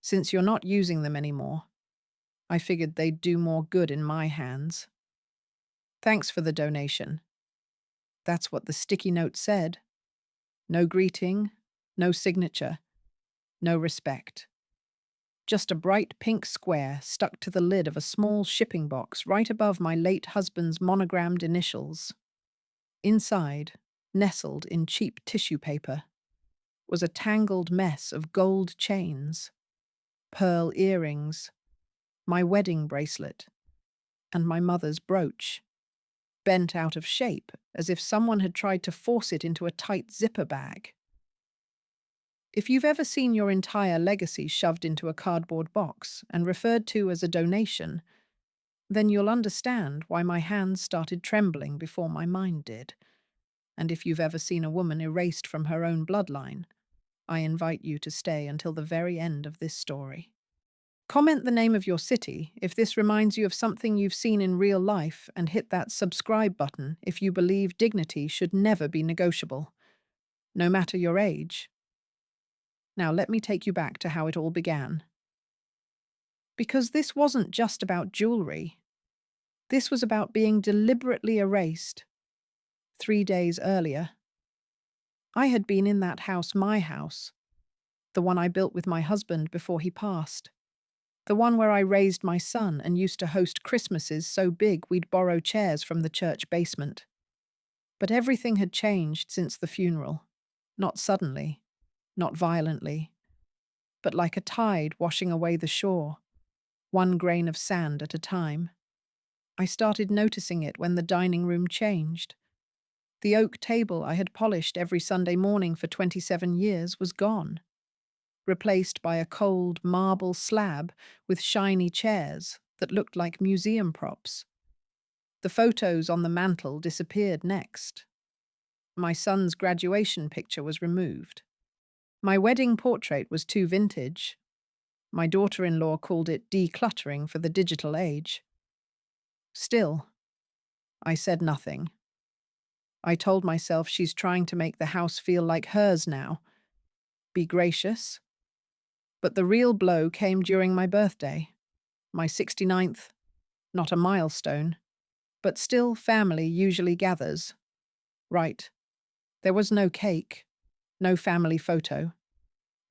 Since you're not using them anymore, I figured they'd do more good in my hands. Thanks for the donation. That's what the sticky note said. No greeting, no signature, no respect. Just a bright pink square stuck to the lid of a small shipping box right above my late husband's monogrammed initials. Inside, nestled in cheap tissue paper, was a tangled mess of gold chains, pearl earrings, my wedding bracelet, and my mother's brooch, bent out of shape as if someone had tried to force it into a tight zipper bag. If you've ever seen your entire legacy shoved into a cardboard box and referred to as a donation, then you'll understand why my hands started trembling before my mind did. And if you've ever seen a woman erased from her own bloodline, I invite you to stay until the very end of this story. Comment the name of your city if this reminds you of something you've seen in real life, and hit that subscribe button if you believe dignity should never be negotiable, no matter your age. Now let me take you back to how it all began. Because this wasn't just about jewelry. This was about being deliberately erased. 3 days earlier, I had been in that house, my house, the one I built with my husband before he passed. The one where I raised my son and used to host Christmases so big we'd borrow chairs from the church basement. But everything had changed since the funeral. Not suddenly, not violently, but like a tide washing away the shore, one grain of sand at a time. I started noticing it when the dining room changed. The oak table I had polished every Sunday morning for 27 years was gone, replaced by a cold marble slab with shiny chairs that looked like museum props. The photos on the mantel disappeared next. My son's graduation picture was removed. My wedding portrait was too vintage. My daughter-in-law called it decluttering for the digital age. Still, I said nothing. I told myself she's trying to make the house feel like hers now. Be gracious. But the real blow came during my birthday. My 69th, not a milestone, but still family usually gathers. Right. There was no cake, no family photo,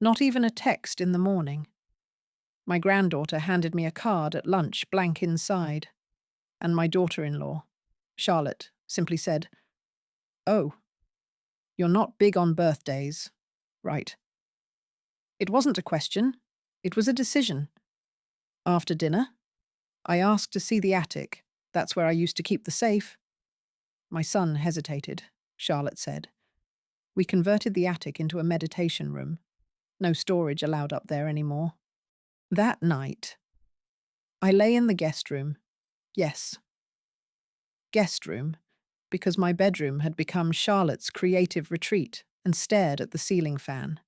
not even a text in the morning. My granddaughter handed me a card at lunch, blank inside, and my daughter-in-law, Charlotte, simply said, "Oh, you're not big on birthdays, right?" It wasn't a question, it was a decision. After dinner, I asked to see the attic. That's where I used to keep the safe. My son hesitated, Charlotte said. We converted the attic into a meditation room. No storage allowed up there anymore. That night, I lay in the guest room. Yes, guest room, because my bedroom had become Charlotte's creative retreat, and stared at the ceiling fan,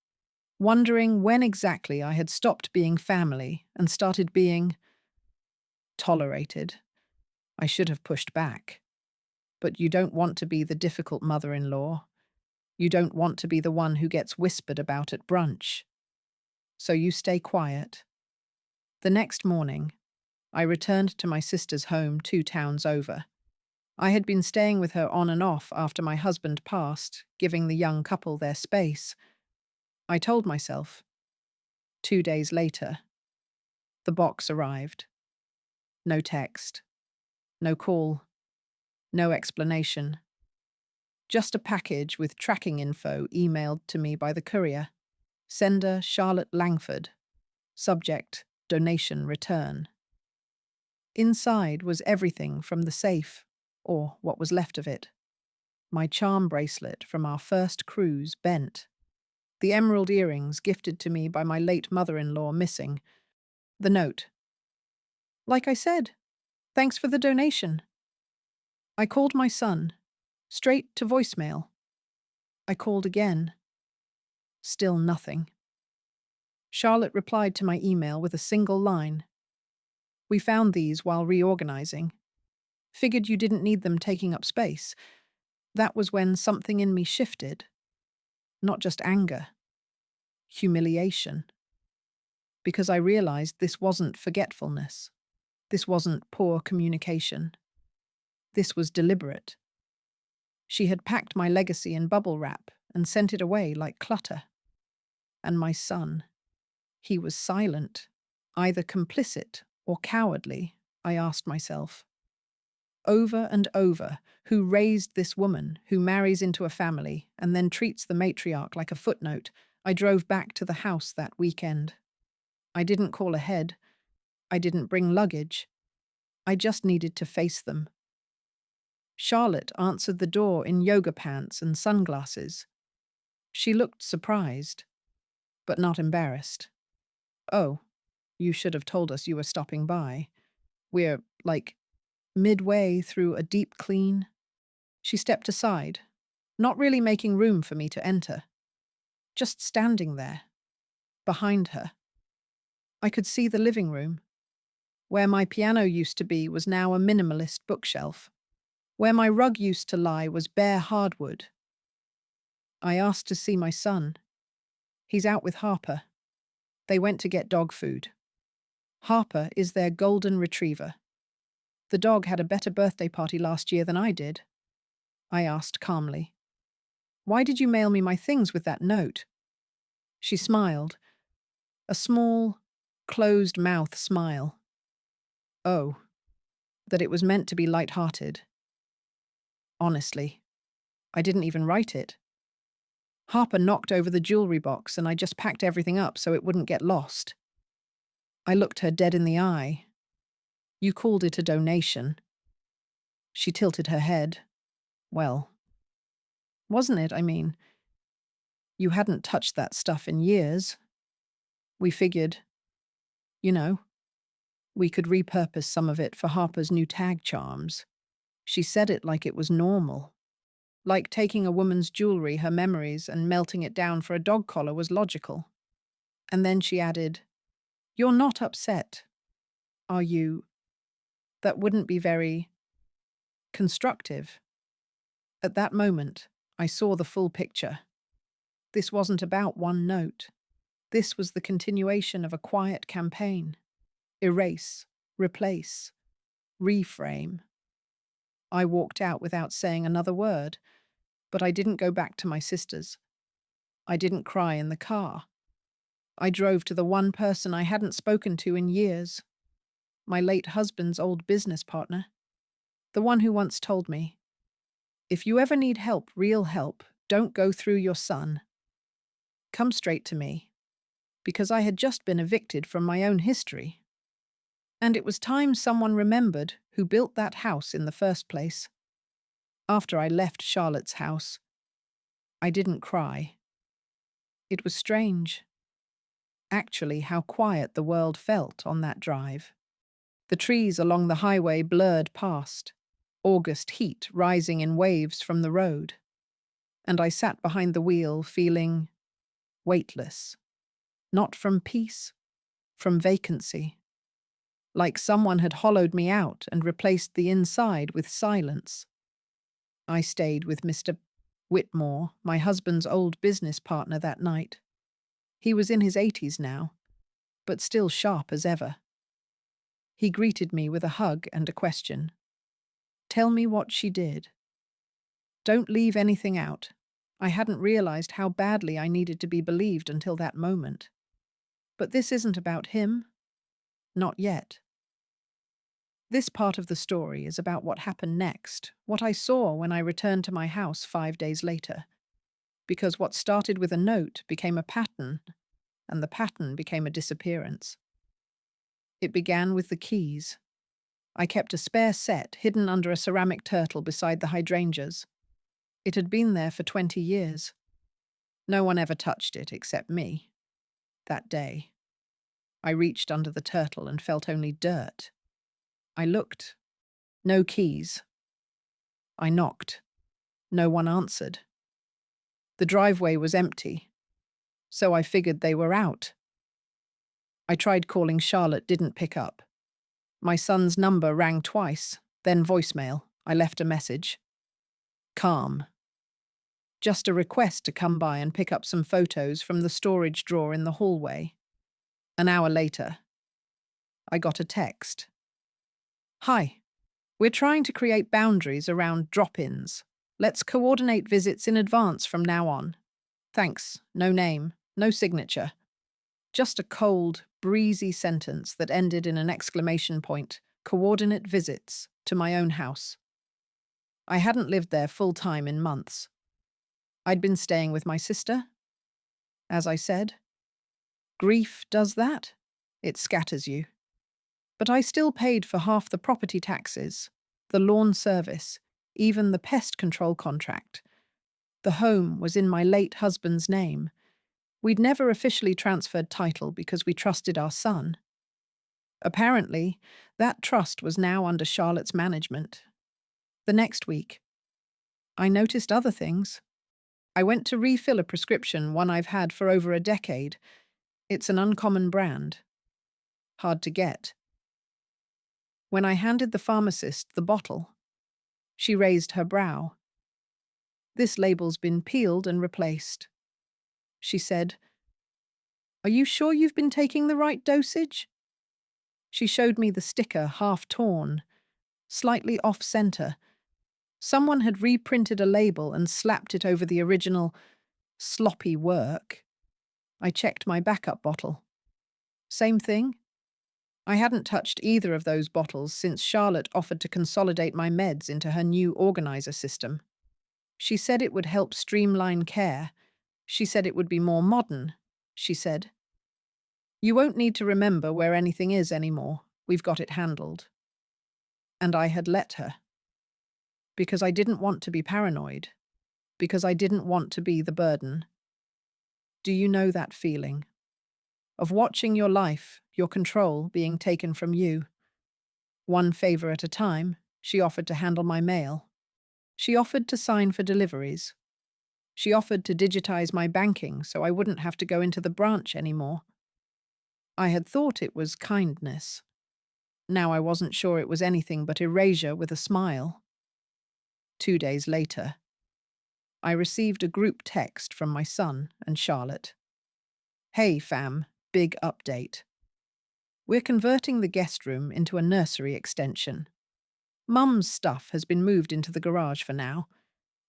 wondering when exactly I had stopped being family and started being tolerated. I should have pushed back. But you don't want to be the difficult mother-in-law. You don't want to be the one who gets whispered about at brunch. So you stay quiet. The next morning, I returned to my sister's home 2 towns over. I had been staying with her on and off after my husband passed, giving the young couple their space. I told myself. 2 days later, the box arrived. No text, no call, no explanation. Just a package with tracking info emailed to me by the courier. Sender Charlotte Langford. Subject donation return. Inside was everything from the safe, or what was left of it. My charm bracelet from our first cruise bent. The emerald earrings gifted to me by my late mother-in-law missing. The note. Like I said, thanks for the donation. I called my son. Straight to voicemail. I called again. Still nothing. Charlotte replied to my email with a single line. We found these while reorganizing. Figured you didn't need them taking up space. That was when something in me shifted. Not just anger. Humiliation. because I realized this wasn't forgetfulness. This wasn't poor communication. This was deliberate. She had packed my legacy in bubble wrap and sent it away like clutter. And my son, he was silent, either complicit or cowardly, I asked myself. Over and over, who raised this woman who marries into a family and then treats the matriarch like a footnote? I drove back to the house that weekend. I didn't call ahead. I didn't bring luggage. I just needed to face them. Charlotte answered the door in yoga pants and sunglasses. She looked surprised, but not embarrassed. "Oh, you should have told us you were stopping by. We're, like, midway through a deep clean." She stepped aside, not really making room for me to enter, just standing there, behind her. I could see the living room. Where my piano used to be was now a minimalist bookshelf. Where my rug used to lie was bare hardwood. I asked to see my son. He's out with Harper. They went to get dog food. Harper is their golden retriever. The dog had a better birthday party last year than I did. I asked calmly. "Why did you mail me my things with that note?" She smiled. A small, closed-mouth smile. Oh, that it was meant to be light-hearted. Honestly, I didn't even write it. Harper knocked over the jewelry box and I just packed everything up so it wouldn't get lost. I looked her dead in the eye. "You called it a donation." She tilted her head. "Well, wasn't it? I mean, you hadn't touched that stuff in years. We figured, you know, we could repurpose some of it for Harper's new tag charms." She said it like it was normal. Like taking a woman's jewelry, her memories, and melting it down for a dog collar was logical. And then she added, "You're not upset, are you? That wouldn't be very constructive." At that moment, I saw the full picture. This wasn't about one note. This was the continuation of a quiet campaign. Erase, replace, reframe. I walked out without saying another word, but I didn't go back to my sister's. I didn't cry in the car. I drove to the one person I hadn't spoken to in years, my late husband's old business partner, the one who once told me, "If you ever need help, real help, don't go through your son. Come straight to me," because I had just been evicted from my own history. And it was time someone remembered who built that house in the first place. After I left Charlotte's house, I didn't cry. It was strange, actually, how quiet the world felt on that drive. The trees along the highway blurred past, August heat rising in waves from the road. And I sat behind the wheel feeling weightless. Not from peace, from vacancy. Like someone had hollowed me out and replaced the inside with silence. I stayed with Mr. Whitmore, my husband's old business partner, that night. He was in his 80s now, but still sharp as ever. He greeted me with a hug and a question. "Tell me what she did. Don't leave anything out." I hadn't realized how badly I needed to be believed until that moment. But this isn't about him. Not yet. This part of the story is about what happened next, what I saw when I returned to my house 5 days later. Because what started with a note became a pattern, and the pattern became a disappearance. It began with the keys. I kept a spare set hidden under a ceramic turtle beside the hydrangeas. It had been there for 20 years. No one ever touched it except me. That day, I reached under the turtle and felt only dirt. I looked. No keys. I knocked. No one answered. The driveway was empty, so I figured they were out. I tried calling Charlotte, didn't pick up. My son's number rang twice, then voicemail. I left a message. Calm. Just a request to come by and pick up some photos from the storage drawer in the hallway. An hour later, I got a text. Hi, we're trying to create boundaries around drop-ins. Let's coordinate visits in advance from now on. Thanks. No name, no signature. Just a cold, breezy sentence that ended in an exclamation point. Coordinate visits to my own house. I hadn't lived there full time in months. I'd been staying with my sister. As I said, grief does that. It scatters you. But I still paid for half the property taxes, the lawn service, even the pest control contract. The home was in my late husband's name. We'd never officially transferred title because we trusted our son. Apparently, that trust was now under Charlotte's management. The next week, I noticed other things. I went to refill a prescription, one I've had for over a decade. It's an uncommon brand. Hard to get. When I handed the pharmacist the bottle, she raised her brow. This label's been peeled and replaced. She said, "Are you sure you've been taking the right dosage?" She showed me the sticker half torn, slightly off-center. Someone had reprinted a label and slapped it over the original sloppy work. I checked my backup bottle. Same thing. I hadn't touched either of those bottles since Charlotte offered to consolidate my meds into her new organizer system. She said it would help streamline care. She said it would be more modern. She said, "You won't need to remember where anything is anymore. We've got it handled." And I had let her. Because I didn't want to be paranoid. Because I didn't want to be the burden. Do you know that feeling? Of watching your life, your control being taken from you. One favor at a time, she offered to handle my mail. She offered to sign for deliveries. She offered to digitize my banking so I wouldn't have to go into the branch anymore. I had thought it was kindness. Now I wasn't sure it was anything but erasure with a smile. 2 days later, I received a group text from my son and Charlotte. "Hey fam, big update. We're converting the guest room into a nursery extension. Mum's stuff has been moved into the garage for now.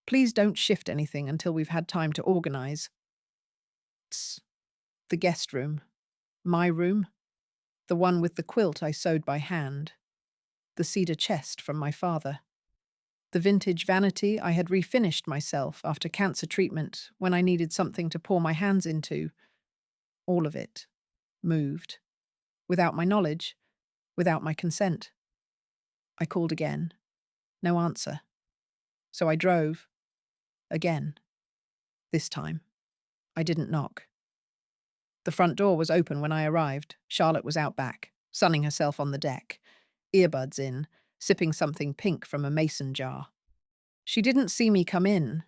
Please don't shift anything until we've had time to organize." Tss. The guest room. My room. The one with the quilt I sewed by hand. The cedar chest from my father. The vintage vanity I had refinished myself after cancer treatment when I needed something to pour my hands into. All of it. Moved. Without my knowledge. Without my consent. I called again. No answer. So I drove. Again. This time, I didn't knock. The front door was open when I arrived. Charlotte was out back, sunning herself on the deck, earbuds in, sipping something pink from a mason jar. She didn't see me come in.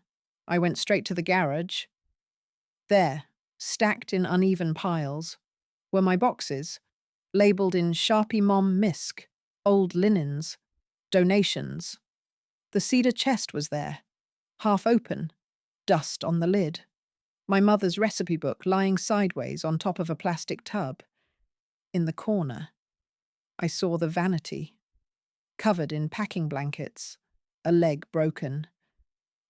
I went straight to the garage. There, stacked in uneven piles, were my boxes, labeled in Sharpie Mom Misk, old linens, donations. The cedar chest was there, half open, dust on the lid. My mother's recipe book lying sideways on top of a plastic tub. In the corner, I saw the vanity, covered in packing blankets, a leg broken.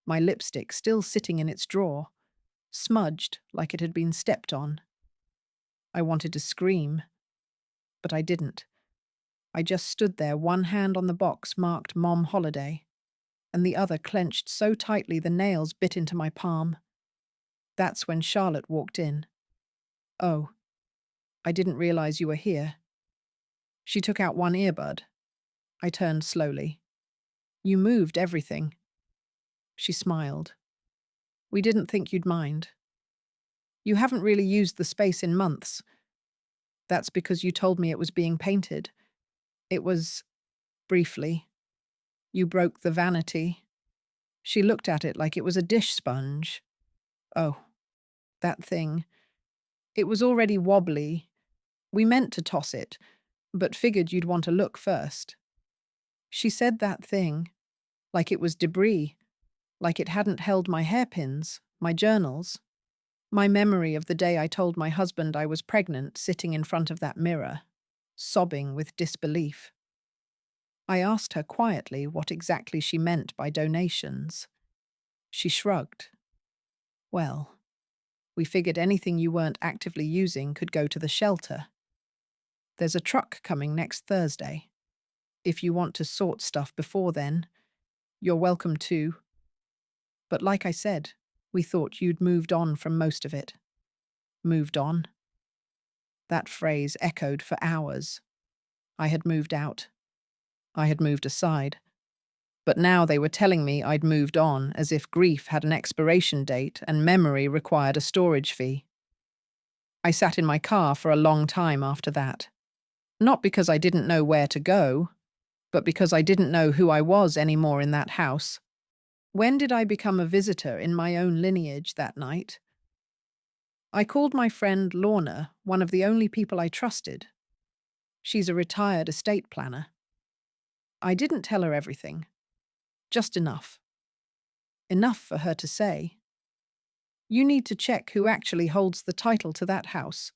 My lipstick still sitting in its drawer, smudged like it had been stepped on. I wanted to scream, but I didn't. I just stood there, one hand on the box marked Mom Holiday, and the other clenched so tightly the nails bit into my palm. That's when Charlotte walked in. "Oh, I didn't realize you were here." She took out one earbud. I turned slowly. "You moved everything." She smiled. "We didn't think you'd mind. You haven't really used the space in months. That's because you told me it was being painted. It was, briefly. You broke the vanity." She looked at it like it was a dish sponge. "Oh, that thing. It was already wobbly. We meant to toss it, but figured you'd want to look first." She said that thing, like it was debris, like it hadn't held my hairpins, my journals, My memory of the day I told my husband I was pregnant sitting in front of that mirror, sobbing with disbelief. I asked her quietly what exactly she meant by donations. She shrugged. Well, we figured anything you weren't actively using could go to the shelter. There's a truck coming next Thursday. If you want to sort stuff before then, you're welcome to. But like I said, we thought you'd moved on from most of it. Moved on? That phrase echoed for hours. I had moved out. I had moved aside. But now they were telling me I'd moved on, as if grief had an expiration date and memory required a storage fee. I sat in my car for a long time after that. Not because I didn't know where to go, but because I didn't know who I was anymore in that house. When did I become a visitor in my own lineage that night? I called my friend Lorna, one of the only people I trusted. She's a retired estate planner. I didn't tell her everything, just enough. Enough for her to say, "You need to check who actually holds the title to that house,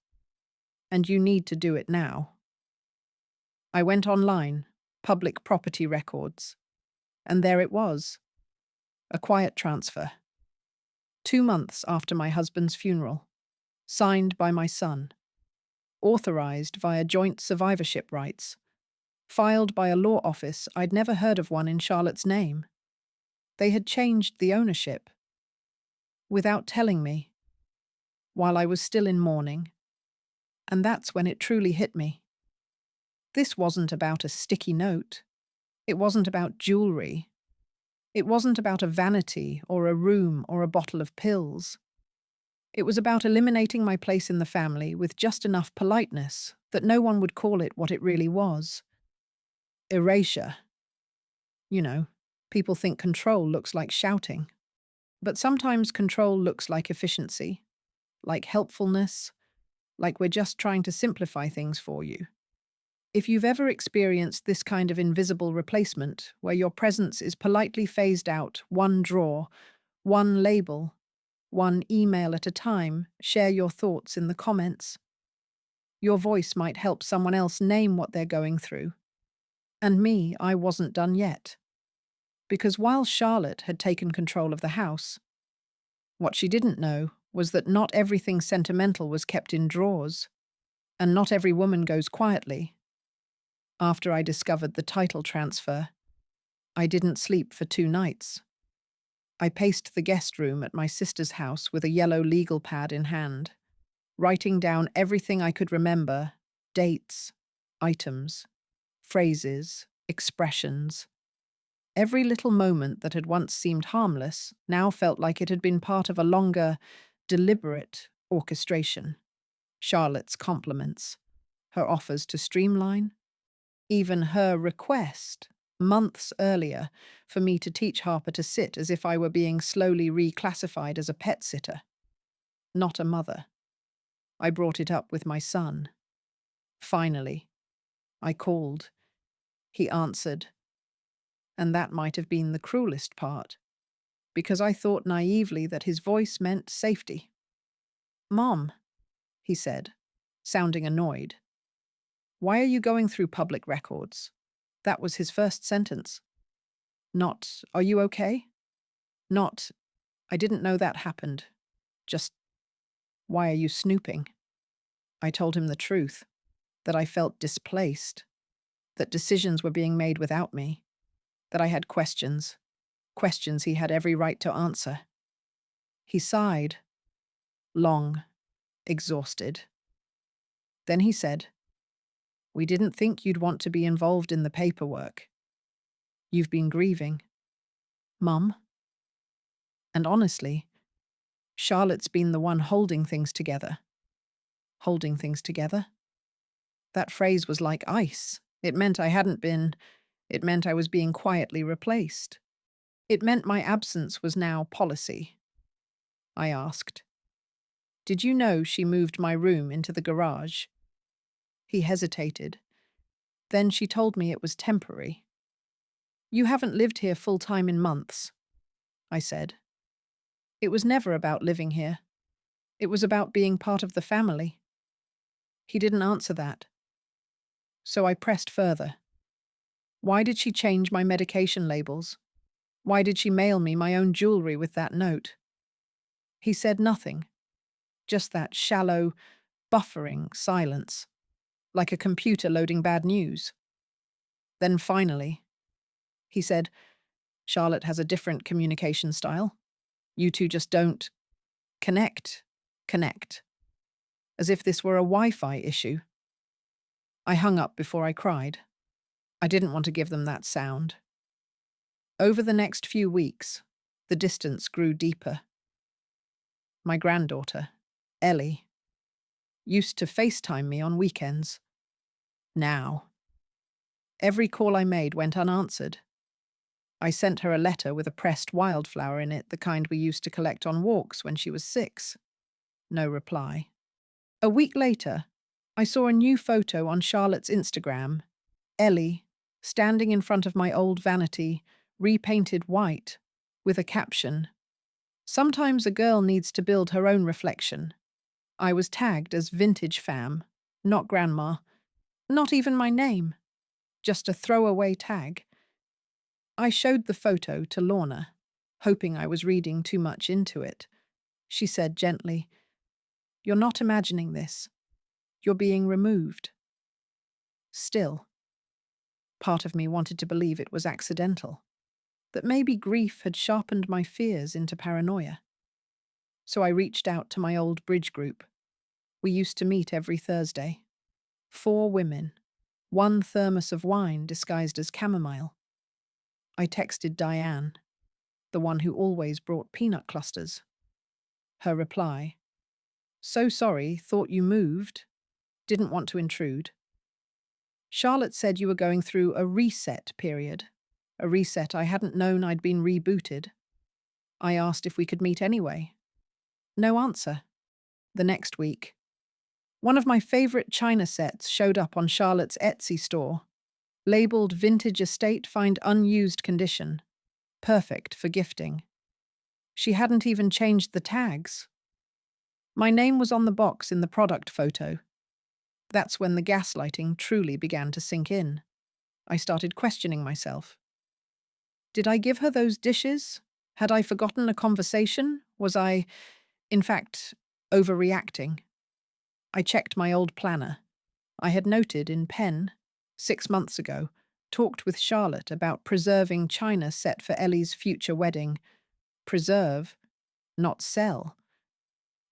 and you need to do it now." I went online, public property records, and there it was, a quiet transfer. 2 months after my husband's funeral, signed by my son, authorized via joint survivorship rights, filed by a law office I'd never heard of one in Charlotte's name. They had changed the ownership. Without telling me, while I was still in mourning, and that's when it truly hit me. This wasn't about a sticky note. It wasn't about jewelry. It wasn't about a vanity or a room or a bottle of pills. It was about eliminating my place in the family with just enough politeness that no one would call it what it really was. Erasure. You know, people think control looks like shouting. But sometimes control looks like efficiency, like helpfulness, like we're just trying to simplify things for you. If you've ever experienced this kind of invisible replacement, where your presence is politely phased out, one drawer, one label, one email at a time, share your thoughts in the comments. Your voice might help someone else name what they're going through. And me, I wasn't done yet. Because while Charlotte had taken control of the house, what she didn't know was that not everything sentimental was kept in drawers, and not every woman goes quietly. After I discovered the title transfer, I didn't sleep for 2 nights. I paced the guest room at my sister's house with a yellow legal pad in hand, writing down everything I could remember: dates, items, phrases, expressions. Every little moment that had once seemed harmless now felt like it had been part of a longer, deliberate orchestration. Charlotte's compliments, her offers to streamline, even her request, months earlier, for me to teach Harper to sit as if I were being slowly reclassified as a pet sitter, not a mother. I brought it up with my son. Finally, I called. He answered. And that might have been the cruelest part, because I thought naively that his voice meant safety. "Mom," he said, sounding annoyed. "Why are you going through public records?" That was his first sentence. Not, "Are you okay?" Not, "I didn't know that happened." Just, "Why are you snooping?" I told him the truth, that I felt displaced, that decisions were being made without me, that I had questions he had every right to answer. He sighed, long, exhausted. Then he said, "We didn't think you'd want to be involved in the paperwork. You've been grieving." Mum? And honestly, Charlotte's been the one holding things together. Holding things together? That phrase was like ice. It meant it meant I was being quietly replaced. It meant my absence was now policy. I asked, "Did you know she moved my room into the garage?" He hesitated. Then she told me it was temporary. "You haven't lived here full-time in months," I said. "It was never about living here. It was about being part of the family. He didn't answer that, so I pressed further. Why did she change my medication labels? Why did she mail me my own jewelry with that note? He said nothing, just that shallow, buffering silence, like a computer loading bad news. Then finally, he said, Charlotte has a different communication style. You two just don't connect, as if this were a Wi-Fi issue. I hung up before I cried. I didn't want to give them that sound. Over the next few weeks, the distance grew deeper. My granddaughter, Ellie, used to FaceTime me on weekends. Now, every call I made went unanswered. I sent her a letter with a pressed wildflower in it, the kind we used to collect on walks when she was 6. No reply. A week later, I saw a new photo on Charlotte's Instagram. Ellie, standing in front of my old vanity, repainted white, with a caption, "Sometimes a girl needs to build her own reflection." I was tagged as Vintage Fam, not Grandma, not even my name, just a throwaway tag. I showed the photo to Lorna, hoping I was reading too much into it. She said gently, "You're not imagining this. You're being removed." Still, part of me wanted to believe it was accidental, that maybe grief had sharpened my fears into paranoia. So I reached out to my old bridge group. We used to meet every Thursday. 4 women, 1 thermos of wine disguised as chamomile. I texted Diane, the one who always brought peanut clusters. Her reply, "So sorry, thought you moved. Didn't want to intrude. Charlotte said you were going through a reset period. A reset I hadn't known I'd been rebooted. I asked if we could meet anyway. No answer. The next week, one of my favorite china sets showed up on Charlotte's Etsy store, labeled Vintage Estate, find unused condition. Perfect for gifting. She hadn't even changed the tags. My name was on the box in the product photo. That's when the gaslighting truly began to sink in. I started questioning myself. Did I give her those dishes? Had I forgotten a conversation? Was I, in fact, overreacting? I checked my old planner. I had noted in pen, 6 months ago, talked with Charlotte about preserving china set for Ellie's future wedding. Preserve, not sell.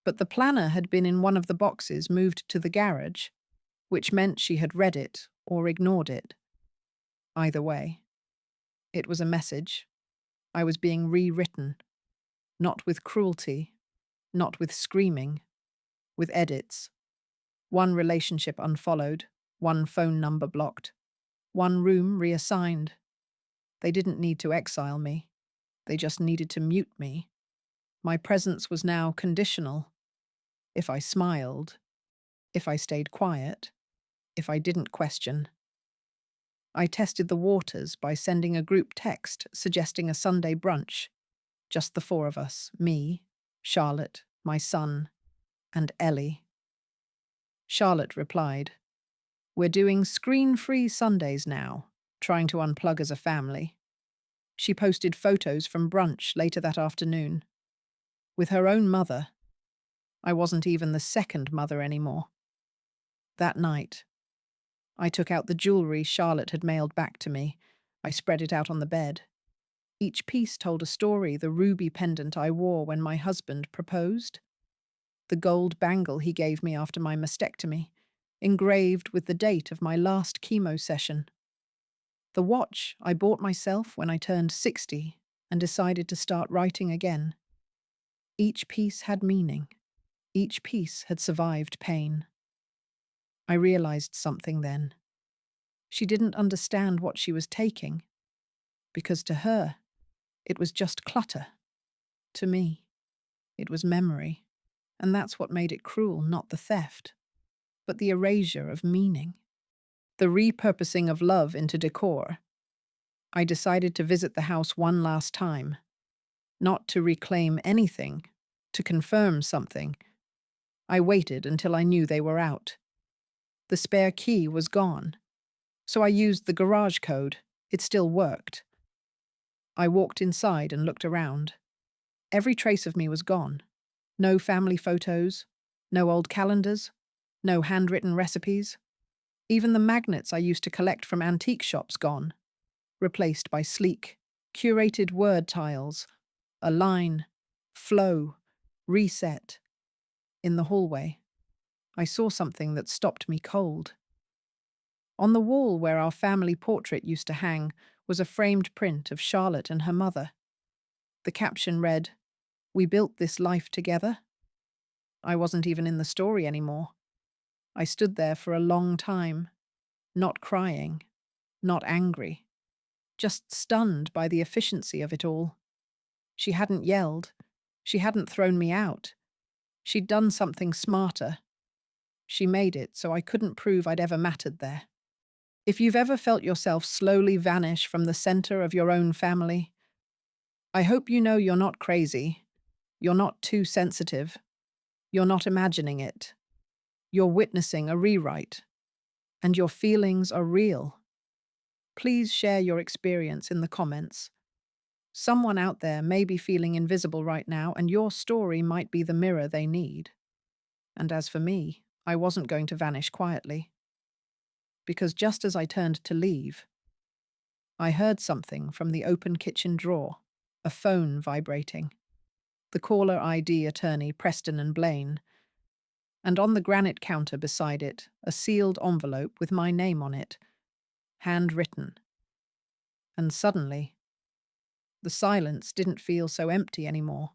But the planner had been in one of the boxes moved to the garage, which meant she had read it or ignored it. Either way, it was a message. I was being rewritten, not with cruelty, not with screaming, with edits. 1 relationship unfollowed, 1 phone number blocked, 1 room reassigned. They didn't need to exile me. They just needed to mute me. My presence was now conditional. If I smiled, if I stayed quiet, if I didn't question. I tested the waters by sending a group text suggesting a Sunday brunch. Just the 4 of us, me, Charlotte, my son, and Ellie. Charlotte replied, "We're doing screen-free Sundays now, trying to unplug as a family." She posted photos from brunch later that afternoon. With her own mother. I wasn't even the second mother anymore. That night, I took out the jewelry Charlotte had mailed back to me. I spread it out on the bed. Each piece told a story: the ruby pendant I wore when my husband proposed, the gold bangle he gave me after my mastectomy, engraved with the date of my last chemo session, the watch I bought myself when I turned 60 and decided to start writing again. Each piece had meaning. Each piece had survived pain. I realized something then. She didn't understand what she was taking, because to her, it was just clutter. To me, it was memory, and that's what made it cruel, not the theft, but the erasure of meaning, the repurposing of love into decor. I decided to visit the house one last time, not to reclaim anything, to confirm something, I waited until I knew they were out. The spare key was gone, so I used the garage code. It still worked. I walked inside and looked around. Every trace of me was gone. No family photos, no old calendars, no handwritten recipes. Even the magnets I used to collect from antique shops gone, replaced by sleek, curated word tiles, align, flow, reset. In the hallway, I saw something that stopped me cold. On the wall where our family portrait used to hang was a framed print of Charlotte and her mother. The caption read, "We built this life together." I wasn't even in the story anymore. I stood there for a long time, not crying, not angry, just stunned by the efficiency of it all. She hadn't yelled. She hadn't thrown me out. She'd done something smarter. She made it so I couldn't prove I'd ever mattered there. If you've ever felt yourself slowly vanish from the center of your own family, I hope you know you're not crazy. You're not too sensitive. You're not imagining it. You're witnessing a rewrite. And your feelings are real. Please share your experience in the comments. Someone out there may be feeling invisible right now, and your story might be the mirror they need. And as for me, I wasn't going to vanish quietly. Because just as I turned to leave, I heard something from the open kitchen drawer, a phone vibrating. The caller ID attorney Preston and Blaine, and on the granite counter beside it, a sealed envelope with my name on it, handwritten. And suddenly, the silence didn't feel so empty anymore.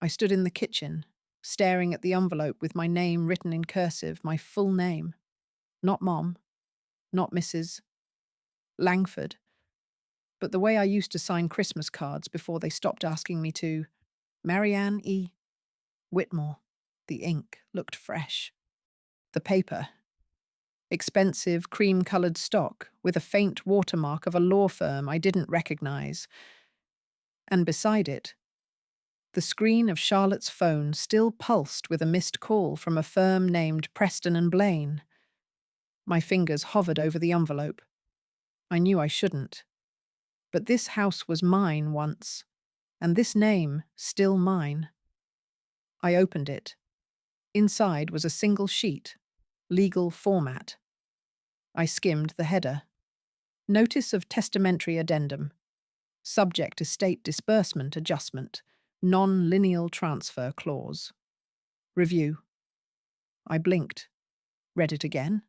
I stood in the kitchen, staring at the envelope with my name written in cursive, my full name. Not Mom, not Mrs. Langford, but the way I used to sign Christmas cards before they stopped asking me to. Marianne E. Whitmore. The ink looked fresh. The paper. Expensive, cream-colored stock with a faint watermark of a law firm I didn't recognize. And beside it, the screen of Charlotte's phone still pulsed with a missed call from a firm named Preston and Blaine. My fingers hovered over the envelope. I knew I shouldn't. But this house was mine once, and this name still mine. I opened it. Inside was a single sheet, legal format. I skimmed the header. Notice of testamentary addendum. Subject estate disbursement adjustment. Non-lineal transfer clause. Review. I blinked. Read it again.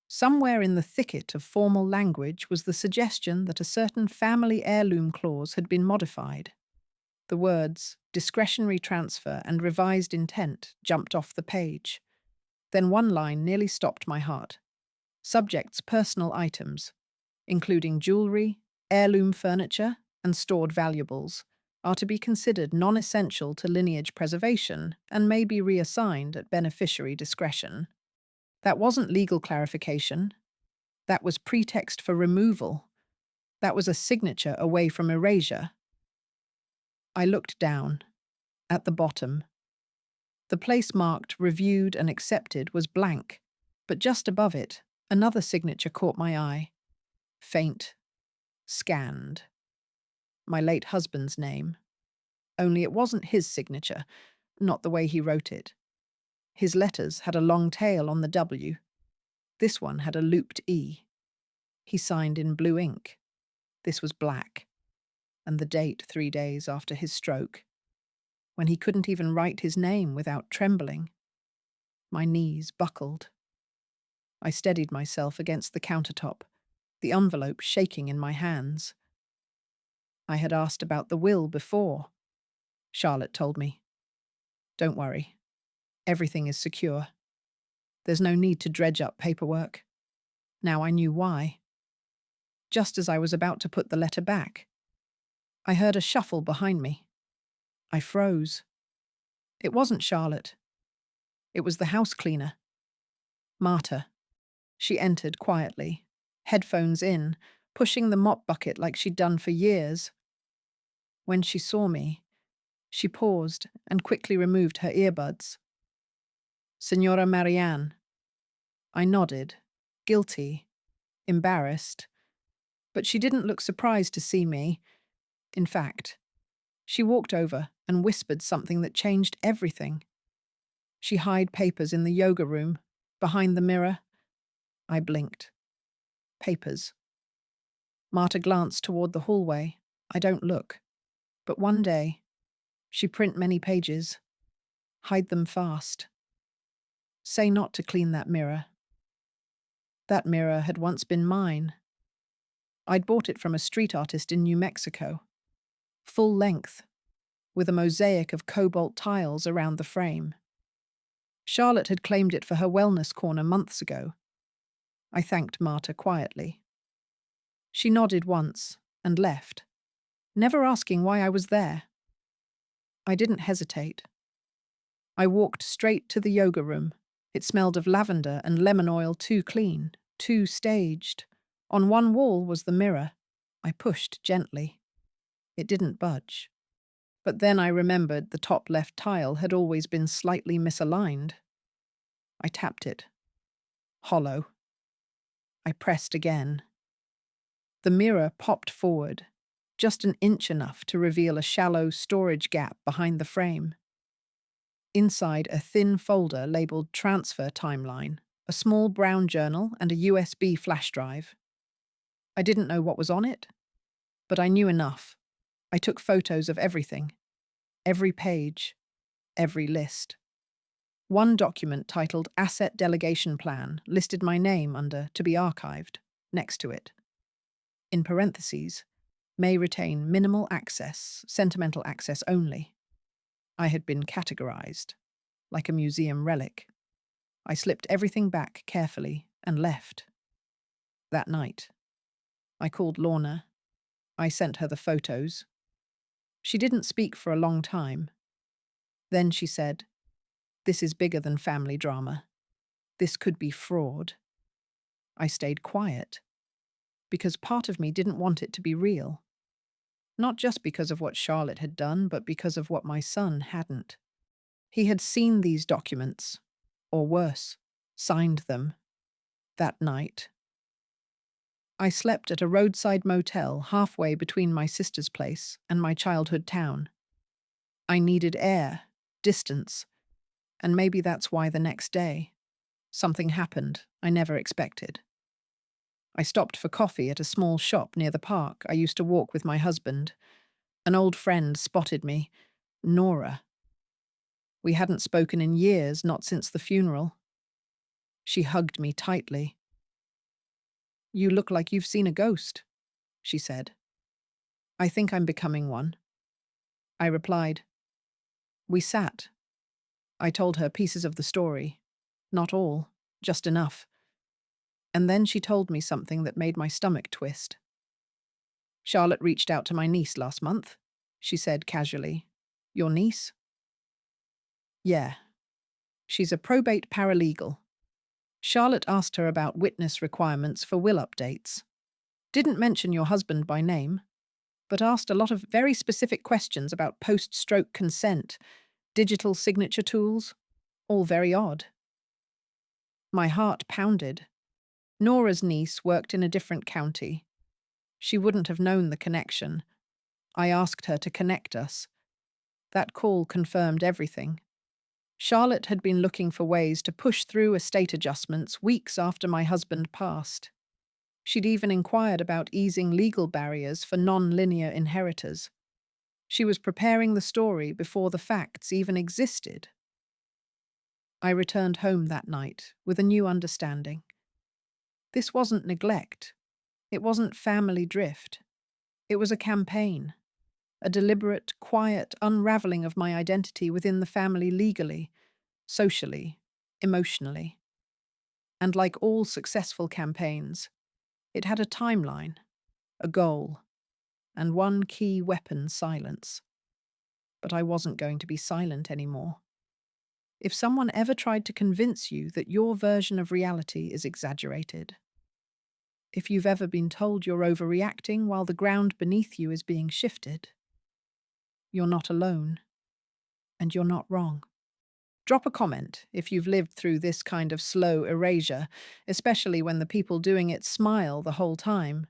Somewhere in the thicket of formal language was the suggestion that a certain family heirloom clause had been modified. The words, discretionary transfer and revised intent, jumped off the page. Then one line nearly stopped my heart. Subject's personal items, including jewelry, heirloom furniture, and stored valuables, are to be considered non-essential to lineage preservation and may be reassigned at beneficiary discretion. That wasn't legal clarification. That was pretext for removal. That was a signature away from erasure. I looked down, at the bottom. The place marked reviewed and accepted was blank, but just above it, another signature caught my eye. Faint. Scanned. My late husband's name. Only it wasn't his signature, not the way he wrote it. His letters had a long tail on the W. This one had a looped E. He signed in blue ink. This was black. And the date 3 days after his stroke, when he couldn't even write his name without trembling. My knees buckled. I steadied myself against the countertop, the envelope shaking in my hands. I had asked about the will before. Charlotte told me. Don't worry. Everything is secure. There's no need to dredge up paperwork. Now I knew why. Just as I was about to put the letter back, I heard a shuffle behind me. I froze. It wasn't Charlotte. It was the house cleaner. Marta. She entered quietly, headphones in, pushing the mop bucket like she'd done for years. When she saw me, she paused and quickly removed her earbuds. Signora Marianne. I nodded, guilty, embarrassed, but she didn't look surprised to see me. In fact, she walked over and whispered something that changed everything. She hid papers in the yoga room, behind the mirror. I blinked. Papers. Marta glanced toward the hallway. I don't look. But one day, she print many pages. Hide them fast. Say not to clean that mirror. That mirror had once been mine. I'd bought it from a street artist in New Mexico. Full length, with a mosaic of cobalt tiles around the frame. Charlotte had claimed it for her wellness corner months ago. I thanked Marta quietly. She nodded once and left, never asking why I was there. I didn't hesitate. I walked straight to the yoga room. It smelled of lavender and lemon oil, too clean, too staged. On one wall was the mirror. I pushed gently. It didn't budge. But then I remembered the top left tile had always been slightly misaligned. I tapped it. Hollow. I pressed again. The mirror popped forward, just an inch enough to reveal a shallow storage gap behind the frame. Inside, a thin folder labeled Transfer Timeline, a small brown journal, and a USB flash drive. I didn't know what was on it, but I knew enough. I took photos of everything. Every page. Every list. One document titled Asset Delegation Plan listed my name under To be archived, next to it. In parentheses, may retain minimal access, sentimental access only. I had been categorized, like a museum relic. I slipped everything back carefully and left. That night, I called Lorna. I sent her the photos. She didn't speak for a long time. Then she said, "This is bigger than family drama. This could be fraud." I stayed quiet, because part of me didn't want it to be real. Not just because of what Charlotte had done, but because of what my son hadn't. He had seen these documents, or worse, signed them, that night. I slept at a roadside motel halfway between my sister's place and my childhood town. I needed air, distance, and maybe that's why the next day, something happened I never expected. I stopped for coffee at a small shop near the park I used to walk with my husband. An old friend spotted me, Nora. We hadn't spoken in years, not since the funeral. She hugged me tightly. "You look like you've seen a ghost," she said. "I think I'm becoming one." I replied. We sat. I told her pieces of the story. Not all, just enough. And then she told me something that made my stomach twist. "Charlotte reached out to my niece last month," she said casually. "Your niece?" "Yeah. She's a probate paralegal. Charlotte asked her about witness requirements for will updates. Didn't mention your husband by name, but asked a lot of very specific questions about post-stroke consent, digital signature tools, all very odd." My heart pounded. Nora's niece worked in a different county. She wouldn't have known the connection. I asked her to connect us. That call confirmed everything. Charlotte had been looking for ways to push through estate adjustments weeks after my husband passed. She'd even inquired about easing legal barriers for non-linear inheritors. She was preparing the story before the facts even existed. I returned home that night with a new understanding. This wasn't neglect. It wasn't family drift. It was a campaign, a deliberate, quiet unraveling of my identity within the family legally, socially, emotionally. And like all successful campaigns, it had a timeline, a goal, and one key weapon: silence. But I wasn't going to be silent anymore. If someone ever tried to convince you that your version of reality is exaggerated, if you've ever been told you're overreacting while the ground beneath you is being shifted, you're not alone, and you're not wrong. Drop a comment if you've lived through this kind of slow erasure, especially when the people doing it smile the whole time.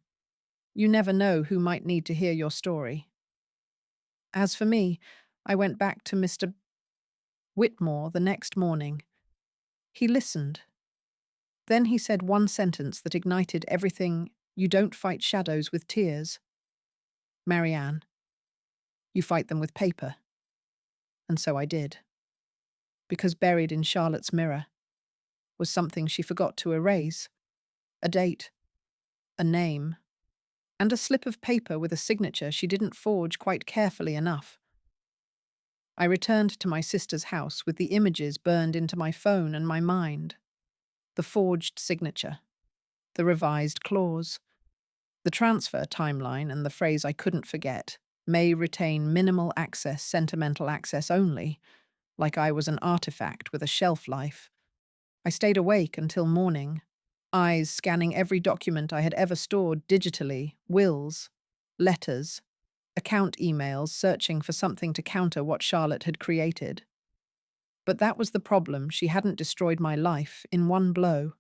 You never know who might need to hear your story. As for me, I went back to Mr. Whitmore the next morning. He listened. Then he said one sentence that ignited everything. You don't fight shadows with tears. Marianne, you fight them with paper. And so I did. Because buried in Charlotte's mirror was something she forgot to erase. A date, a name, and a slip of paper with a signature she didn't forge quite carefully enough. I returned to my sister's house with the images burned into my phone and my mind. The forged signature, the revised clause, the transfer timeline, and the phrase I couldn't forget: may retain minimal access, sentimental access only, like I was an artifact with a shelf life. I stayed awake until morning, eyes scanning every document I had ever stored digitally: wills, letters, account emails, searching for something to counter what Charlotte had created. But that was the problem. She hadn't destroyed my life in one blow.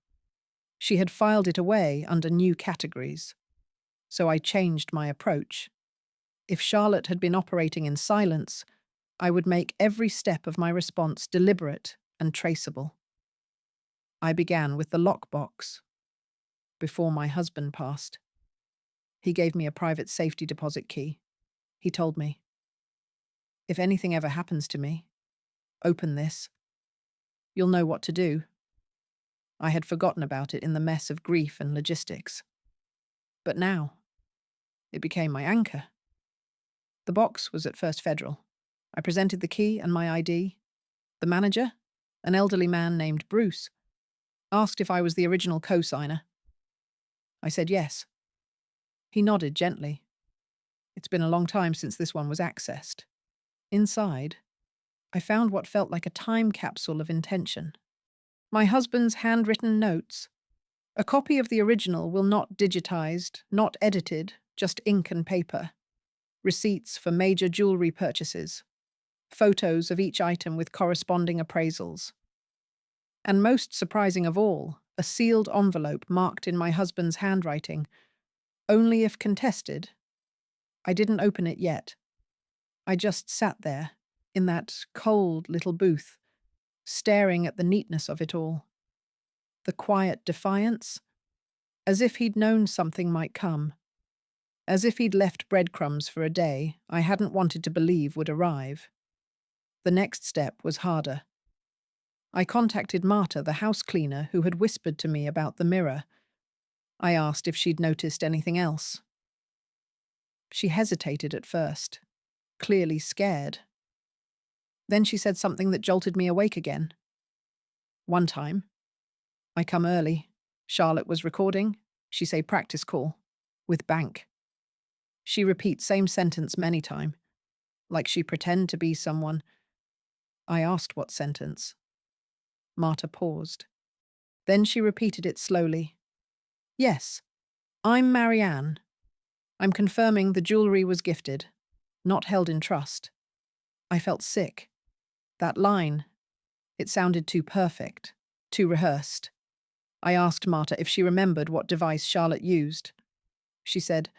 She had filed it away under new categories. So I changed my approach. If Charlotte had been operating in silence, I would make every step of my response deliberate and traceable. I began with the lockbox. Before my husband passed, he gave me a private safety deposit key. He told me, if anything ever happens to me, open this. You'll know what to do. I had forgotten about it in the mess of grief and logistics. But now, it became my anchor. The box was at First Federal. I presented the key and my ID. The manager, an elderly man named Bruce, asked if I was the original co-signer. I said yes. He nodded gently. It's been a long time since this one was accessed. Inside, I found what felt like a time capsule of intention. My husband's handwritten notes. A copy of the original will not digitized, not edited, just ink and paper. Receipts for major jewelry purchases. Photos of each item with corresponding appraisals. And most surprising of all, a sealed envelope marked in my husband's handwriting, only if contested. I didn't open it yet. I just sat there, in that cold little booth, staring at the neatness of it all. The quiet defiance, as if he'd known something might come. As if he'd left breadcrumbs for a day I hadn't wanted to believe would arrive. The next step was harder. I contacted Marta, the house cleaner, who had whispered to me about the mirror. I asked if she'd noticed anything else. She hesitated at first, clearly scared. Then she said something that jolted me awake again. One time, I come early. Charlotte was recording. She say practice call. With bank. She repeat same sentence many time. Like she pretend to be someone. I asked what sentence. Marta paused. Then she repeated it slowly. Yes, I'm Marianne. I'm confirming the jewelry was gifted, not held in trust. I felt sick. That line, it sounded too perfect, too rehearsed. I asked Marta if she remembered what device Charlotte used. She said,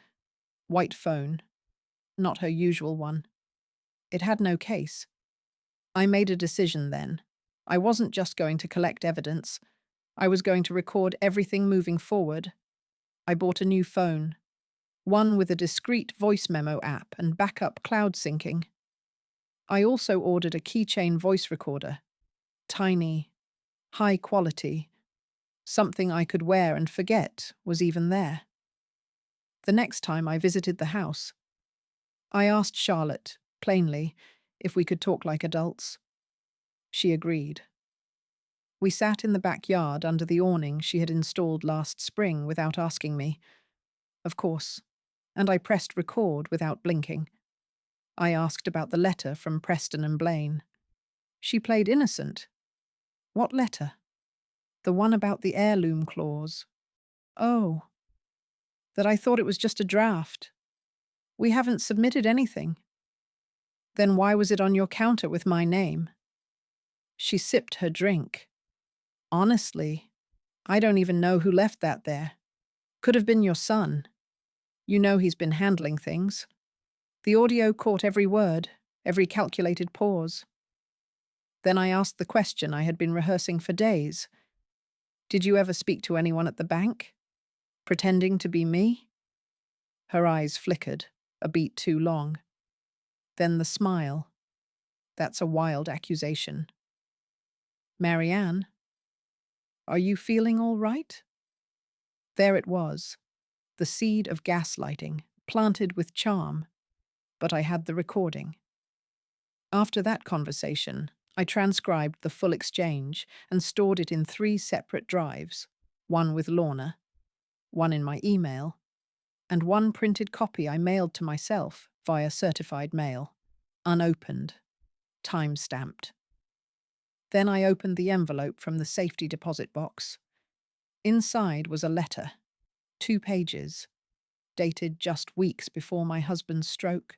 white phone, not her usual one. It had no case. I made a decision then. I wasn't just going to collect evidence. I was going to record everything moving forward. I bought a new phone, one with a discreet voice memo app and backup cloud syncing. I also ordered a keychain voice recorder, tiny, high quality, something I could wear and forget was even there. The next time I visited the house, I asked Charlotte, plainly, if we could talk like adults. She agreed. We sat in the backyard under the awning she had installed last spring without asking me. Of course, and I pressed record without blinking. I asked about the letter from Preston and Blaine. She played innocent. What letter? The one about the heirloom clause. Oh, that I thought it was just a draft. We haven't submitted anything. Then why was it on your counter with my name? She sipped her drink. Honestly, I don't even know who left that there. Could have been your son. You know he's been handling things. The audio caught every word, every calculated pause. Then I asked the question I had been rehearsing for days. Did you ever speak to anyone at the bank? Pretending to be me? Her eyes flickered, a beat too long. Then the smile. That's a wild accusation. Marianne, are you feeling all right? There it was, the seed of gaslighting, planted with charm. But I had the recording. After that conversation, I transcribed the full exchange and stored it in 3 separate drives, one with Lorna, one in my email, and one printed copy I mailed to myself via certified mail, unopened, time-stamped. Then I opened the envelope from the safety deposit box. Inside was a letter, 2 pages, dated just weeks before my husband's stroke.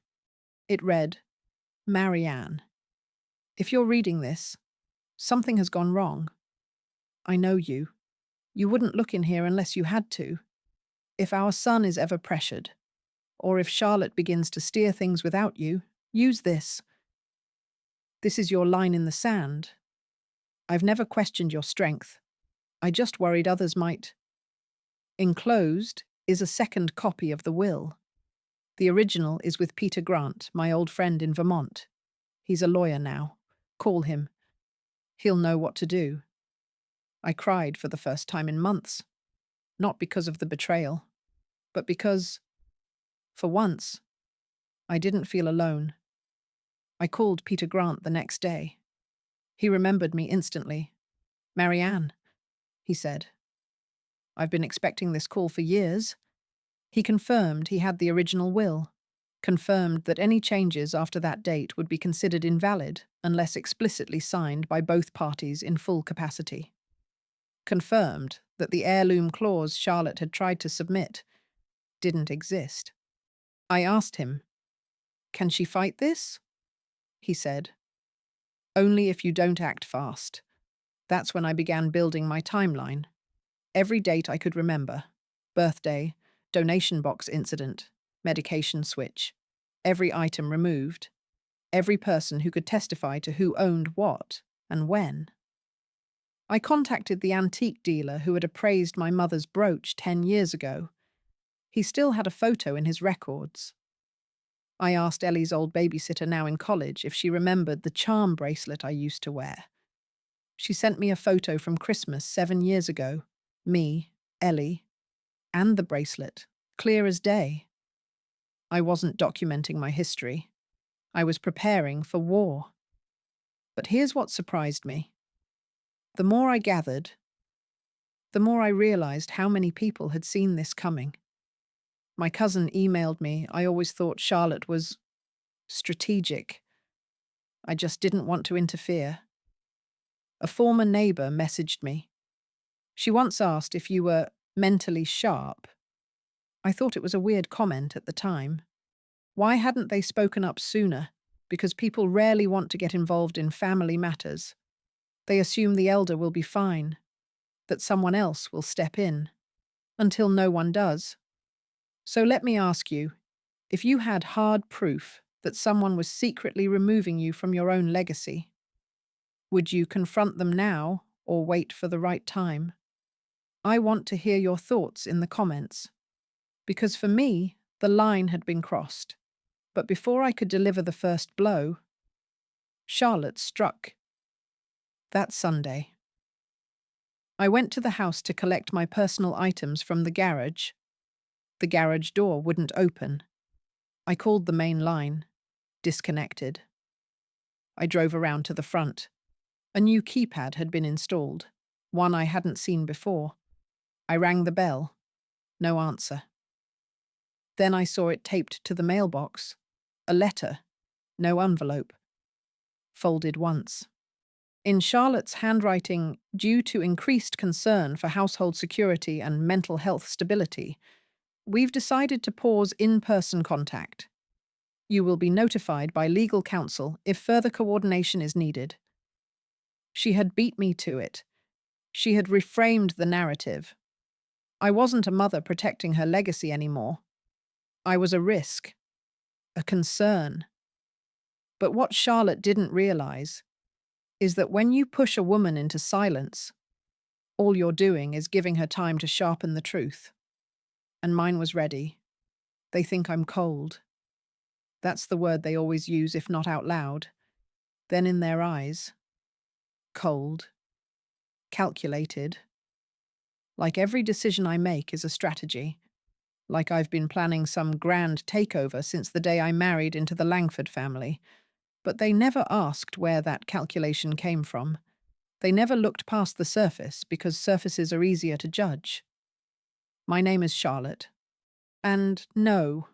It read, Marianne, if you're reading this, something has gone wrong. I know you. You wouldn't look in here unless you had to. If our son is ever pressured, or if Charlotte begins to steer things without you, use this. This is your line in the sand. I've never questioned your strength. I just worried others might. Enclosed is a second copy of the will. The original is with Peter Grant, my old friend in Vermont. He's a lawyer now. Call him. He'll know what to do. I cried for the first time in months. Not because of the betrayal, but because, for once, I didn't feel alone. I called Peter Grant the next day. He remembered me instantly. Marianne, he said. I've been expecting this call for years. He confirmed he had the original will, confirmed that any changes after that date would be considered invalid unless explicitly signed by both parties in full capacity. Confirmed that the heirloom clause Charlotte had tried to submit didn't exist. I asked him, "Can she fight this?" He said, "Only if you don't act fast." That's when I began building my timeline. Every date I could remember: birthday, donation box incident, medication switch, every item removed, every person who could testify to who owned what and when. I contacted the antique dealer who had appraised my mother's brooch 10 years ago. He still had a photo in his records. I asked Ellie's old babysitter now in college if she remembered the charm bracelet I used to wear. She sent me a photo from Christmas 7 years ago, me, Ellie, and the bracelet, clear as day. I wasn't documenting my history. I was preparing for war. But here's what surprised me. The more I gathered, the more I realized how many people had seen this coming. My cousin emailed me. I always thought Charlotte was strategic. I just didn't want to interfere. A former neighbor messaged me. She once asked if you were mentally sharp. I thought it was a weird comment at the time. Why hadn't they spoken up sooner? Because people rarely want to get involved in family matters. They assume the elder will be fine, that someone else will step in, until no one does. So let me ask you, if you had hard proof that someone was secretly removing you from your own legacy, would you confront them now or wait for the right time? I want to hear your thoughts in the comments, because for me, the line had been crossed. But before I could deliver the first blow, Charlotte struck. That Sunday, I went to the house to collect my personal items from the garage. The garage door wouldn't open. I called the main line. Disconnected. I drove around to the front. A new keypad had been installed, one I hadn't seen before. I rang the bell. No answer. Then I saw it taped to the mailbox. A letter. No envelope. Folded once. In Charlotte's handwriting, due to increased concern for household security and mental health stability, we've decided to pause in-person contact. You will be notified by legal counsel if further coordination is needed. She had beat me to it. She had reframed the narrative. I wasn't a mother protecting her legacy anymore. I was a risk, a concern. But what Charlotte didn't realize is that when you push a woman into silence, all you're doing is giving her time to sharpen the truth. And mine was ready. They think I'm cold. That's the word they always use, if not out loud. Then in their eyes, cold, calculated. Like every decision I make is a strategy. Like I've been planning some grand takeover since the day I married into the Langford family. But they never asked where that calculation came from. They never looked past the surface because surfaces are easier to judge. My name is Charlotte. And no,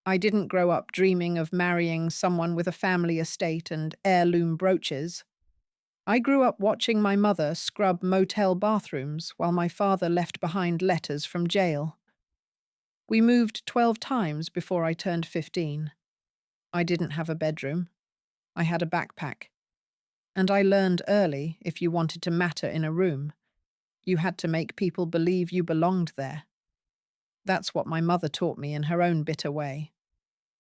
I didn't grow up dreaming of marrying someone with a family estate and heirloom brooches. I grew up watching my mother scrub motel bathrooms while my father left behind letters from jail. We moved 12 times before I turned 15. I didn't have a bedroom. I had a backpack. And I learned early, if you wanted to matter in a room, you had to make people believe you belonged there. That's what my mother taught me in her own bitter way.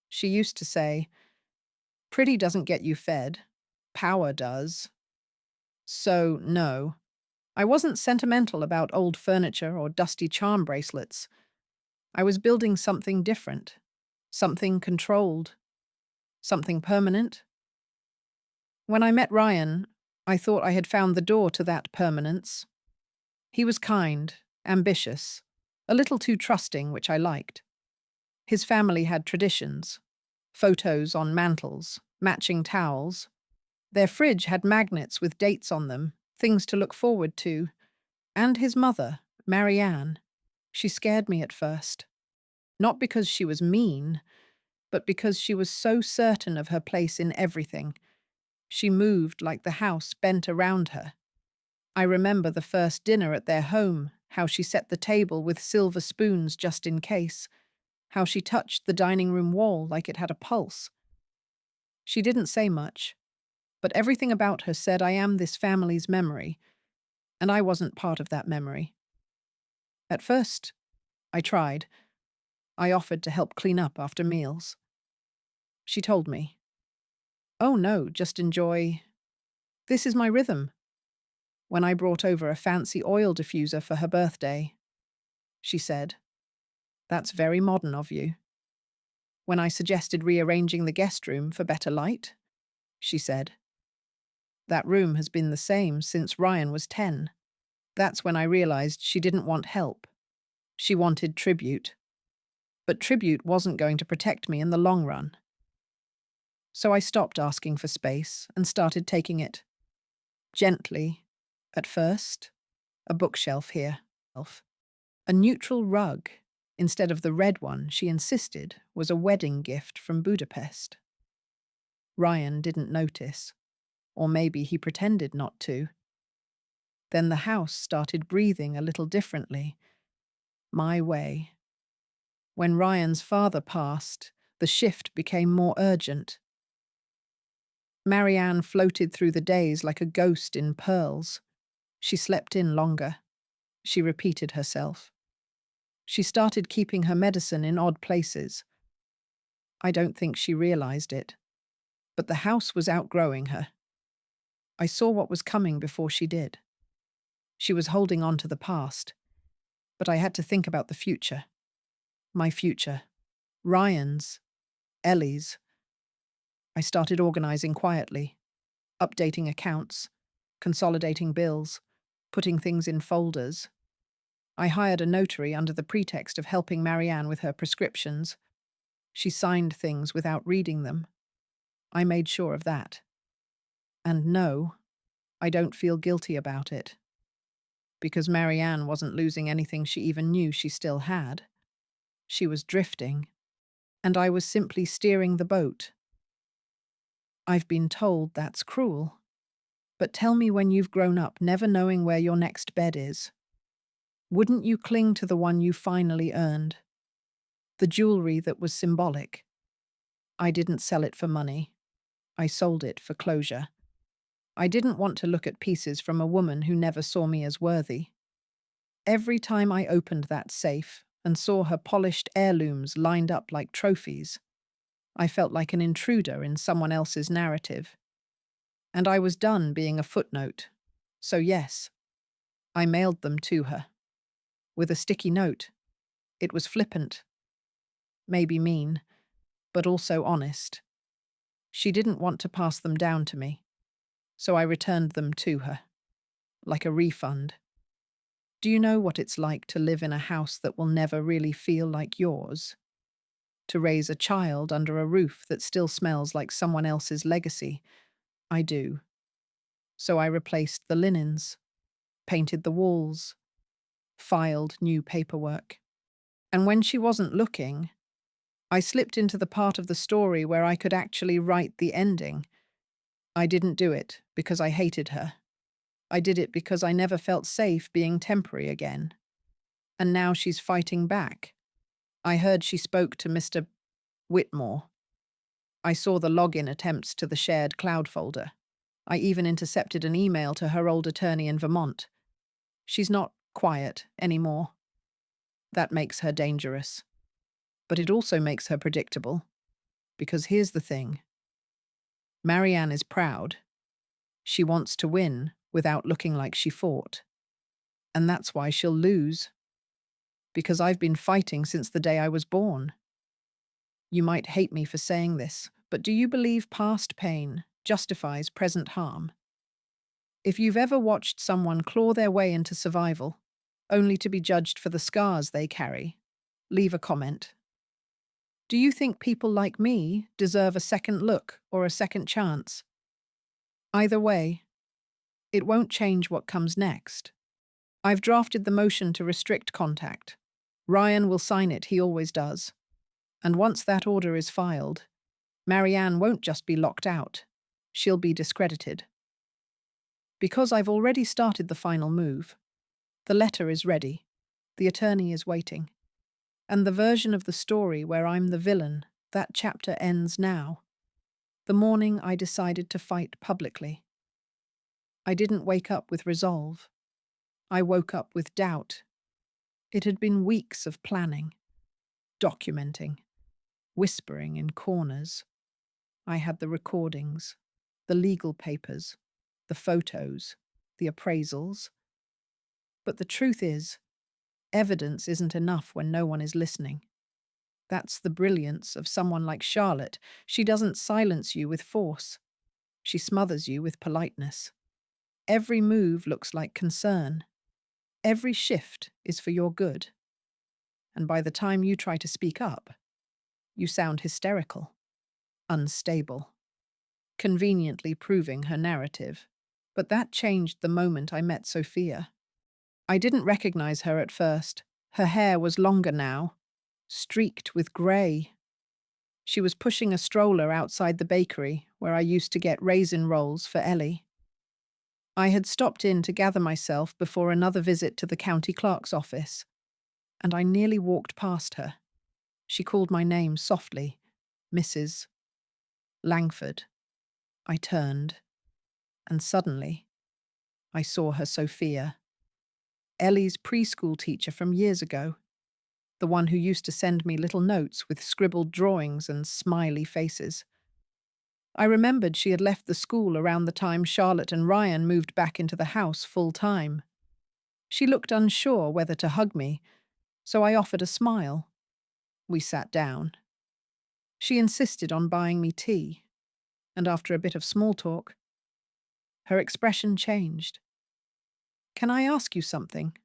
She used to say, "Pretty doesn't get you fed. Power does." So, no, I wasn't sentimental about old furniture or dusty charm bracelets. I was building something different, something controlled, something permanent. When I met Ryan, I thought I had found the door to that permanence. He was kind, ambitious, a little too trusting, which I liked. His family had traditions, photos on mantels, matching towels. Their fridge had magnets with dates on them, things to look forward to. And his mother, Marianne, she scared me at first. Not because she was mean, but because she was so certain of her place in everything. She moved like the house bent around her. I remember the first dinner at their home, how she set the table with silver spoons just in case, how she touched the dining room wall like it had a pulse. She didn't say much, but everything about her said I am this family's memory, and I wasn't part of that memory. At first, I tried. I offered to help clean up after meals. She told me, "Oh no, just enjoy. This is my rhythm." When I brought over a fancy oil diffuser for her birthday, she said, "That's very modern of you." When I suggested rearranging the guest room for better light, she said, "That room has been the same since Ryan was 10. That's when I realized she didn't want help. She wanted tribute. But tribute wasn't going to protect me in the long run. So I stopped asking for space and started taking it. Gently, at first. A bookshelf here. A neutral rug, instead of the red one she insisted was a wedding gift from Budapest. Ryan didn't notice, or maybe he pretended not to. Then the house started breathing a little differently. My way. When Ryan's father passed, the shift became more urgent. Marianne floated through the days like a ghost in pearls. She slept in longer. She repeated herself. She started keeping her medicine in odd places. I don't think she realized it, but the house was outgrowing her. I saw what was coming before she did. She was holding on to the past, but I had to think about the future. My future. Ryan's. Ellie's. I started organizing quietly, updating accounts, consolidating bills, putting things in folders. I hired a notary under the pretext of helping Marianne with her prescriptions. She signed things without reading them. I made sure of that. And no, I don't feel guilty about it. Because Marianne wasn't losing anything she even knew she still had. She was drifting, and I was simply steering the boat. I've been told that's cruel. But tell me when you've grown up never knowing where your next bed is. Wouldn't you cling to the one you finally earned? The jewelry that was symbolic. I didn't sell it for money. I sold it for closure. I didn't want to look at pieces from a woman who never saw me as worthy. Every time I opened that safe and saw her polished heirlooms lined up like trophies, I felt like an intruder in someone else's narrative. And I was done being a footnote. So yes, I mailed them to her. With a sticky note. It was flippant, maybe mean, but also honest. She didn't want to pass them down to me, so I returned them to her, like a refund. Do you know what it's like to live in a house that will never really feel like yours? To raise a child under a roof that still smells like someone else's legacy? I do. So I replaced the linens, painted the walls, filed new paperwork. And when she wasn't looking, I slipped into the part of the story where I could actually write the ending. I didn't do it because I hated her. I did it because I never felt safe being temporary again. And now she's fighting back. I heard she spoke to Mr. Whitmore. I saw the login attempts to the shared cloud folder. I even intercepted an email to her old attorney in Vermont. She's not quiet anymore. That makes her dangerous. But it also makes her predictable. Because here's the thing. Marianne is proud. She wants to win without looking like she fought. And that's why she'll lose. Because I've been fighting since the day I was born. You might hate me for saying this, but do you believe past pain justifies present harm? If you've ever watched someone claw their way into survival, only to be judged for the scars they carry, leave a comment. Do you think people like me deserve a second look or a second chance? Either way, it won't change what comes next. I've drafted the motion to restrict contact. Ryan will sign it, he always does. And once that order is filed, Marianne won't just be locked out, she'll be discredited. Because I've already started the final move. The letter is ready. The attorney is waiting. And the version of the story where I'm the villain, that chapter ends now. The morning I decided to fight publicly. I didn't wake up with resolve. I woke up with doubt. It had been weeks of planning, documenting, whispering in corners. I had the recordings, the legal papers, the photos, the appraisals. But the truth is, evidence isn't enough when no one is listening. That's the brilliance of someone like Charlotte. She doesn't silence you with force. She smothers you with politeness. Every move looks like concern. Every shift is for your good. And by the time you try to speak up, you sound hysterical, unstable, conveniently proving her narrative. But that changed the moment I met Sophia. I didn't recognize her at first. Her hair was longer now, streaked with grey. She was pushing a stroller outside the bakery where I used to get raisin rolls for Ellie. I had stopped in to gather myself before another visit to the county clerk's office, and I nearly walked past her. She called my name softly, Mrs. Langford. I turned, and suddenly, I saw her Sophia, Ellie's preschool teacher from years ago, the one who used to send me little notes with scribbled drawings and smiley faces. I remembered she had left the school around the time Charlotte and Ryan moved back into the house full-time. She looked unsure whether to hug me, so I offered a smile. We sat down. She insisted on buying me tea, and after a bit of small talk, her expression changed. "Can I ask you something?"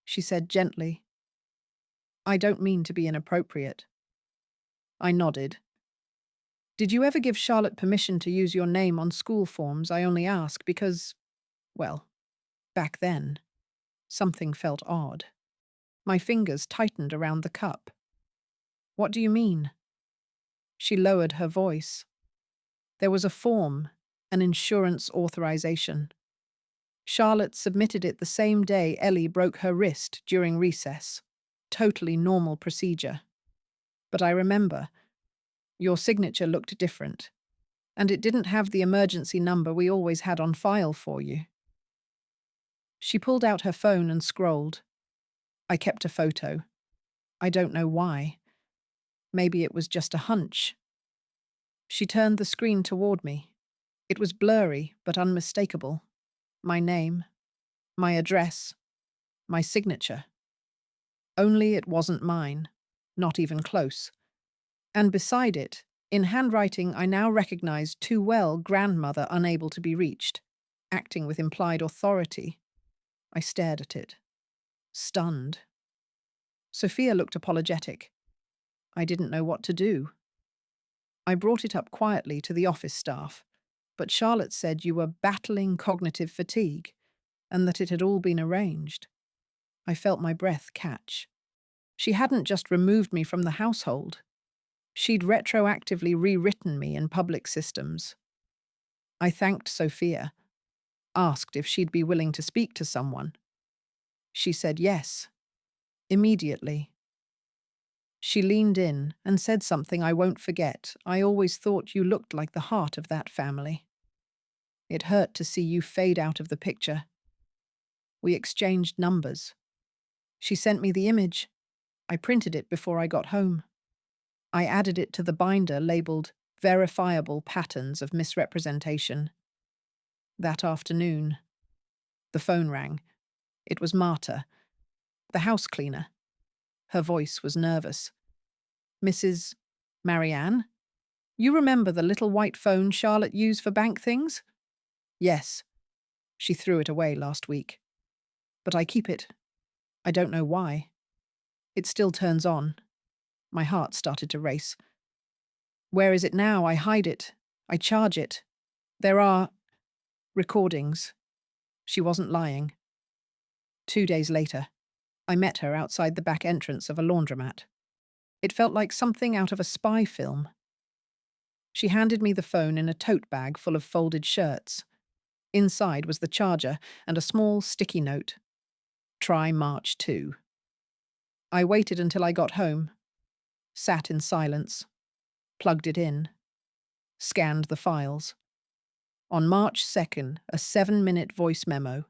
she said gently. "I don't mean to be inappropriate." I nodded. "Did you ever give Charlotte permission to use your name on school forms? I only ask because, well, back then, something felt odd. My fingers tightened around the cup. What do you mean?" She lowered her voice. There was a form, an insurance authorization. Charlotte submitted it the same day Ellie broke her wrist during recess. Totally normal procedure. But I remember, your signature looked different. And it didn't have the emergency number we always had on file for you. She pulled out her phone and scrolled. I kept a photo. I don't know why. Maybe it was just a hunch. She turned the screen toward me. It was blurry but unmistakable. My name, my address, my signature. Only it wasn't mine, not even close. And beside it, in handwriting I now recognized too well grandmother unable to be reached, acting with implied authority. I stared at it, stunned. Sophia looked apologetic. I didn't know what to do. I brought it up quietly to the office staff, but Charlotte said you were battling cognitive fatigue and that it had all been arranged. I felt my breath catch. She hadn't just removed me from the household. She'd retroactively rewritten me in public systems. I thanked Sophia, asked if she'd be willing to speak to someone. She said yes, immediately. She leaned in and said something I won't forget. I always thought you looked like the heart of that family. It hurt to see you fade out of the picture. We exchanged numbers. She sent me the image. I printed it before I got home. I added it to the binder labeled Verifiable Patterns of Misrepresentation. That afternoon, the phone rang. It was Marta, the house cleaner. Her voice was nervous. Mrs. Marianne? You remember the little white phone Charlotte used for bank things? Yes. She threw it away last week. But I keep it. I don't know why. It still turns on. My heart started to race. Where is it now? I hide it. I charge it. There are recordings. She wasn't lying. 2 days later, I met her outside the back entrance of a laundromat. It felt like something out of a spy film. She handed me the phone in a tote bag full of folded shirts. Inside was the charger and a small sticky note. Try March 2. I waited until I got home, sat in silence, plugged it in, scanned the files. On March 2nd, a 7-minute voice memo.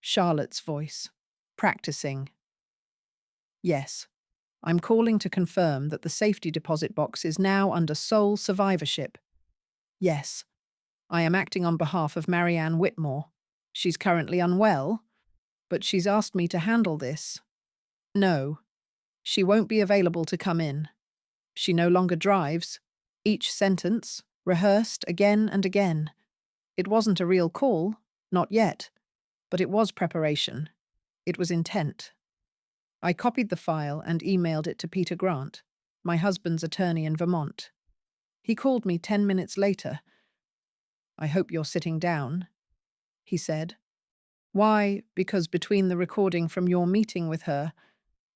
Charlotte's voice. Practicing. Yes, I'm calling to confirm that the safety deposit box is now under sole survivorship. Yes, I am acting on behalf of Marianne Whitmore. She's currently unwell, but she's asked me to handle this. No, she won't be available to come in. She no longer drives. Each sentence, rehearsed again and again. It wasn't a real call, not yet, but it was preparation. It was intent. I copied the file and emailed it to Peter Grant, my husband's attorney in Vermont. He called me 10 minutes later. I hope you're sitting down, he said. Why? Because between the recording from your meeting with her,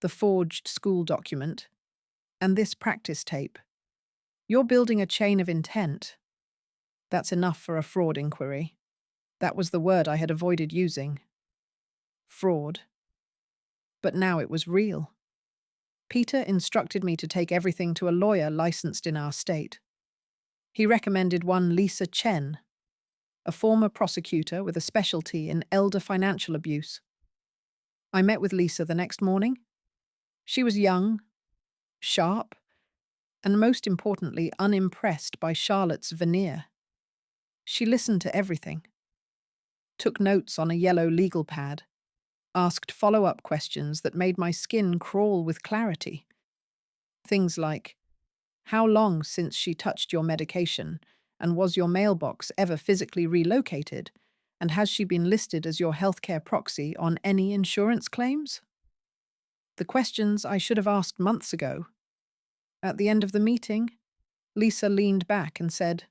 the forged school document, and this practice tape, you're building a chain of intent. That's enough for a fraud inquiry. That was the word I had avoided using. Fraud. But now it was real. Peter instructed me to take everything to a lawyer licensed in our state. He recommended one Lisa Chen, a former prosecutor with a specialty in elder financial abuse. I met with Lisa the next morning. She was young, sharp, and most importantly, unimpressed by Charlotte's veneer. She listened to everything, took notes on a yellow legal pad, asked follow-up questions that made my skin crawl with clarity. Things like, how long since she touched your medication, and was your mailbox ever physically relocated, and has she been listed as your healthcare proxy on any insurance claims? The questions I should have asked months ago. At the end of the meeting, Lisa leaned back and said,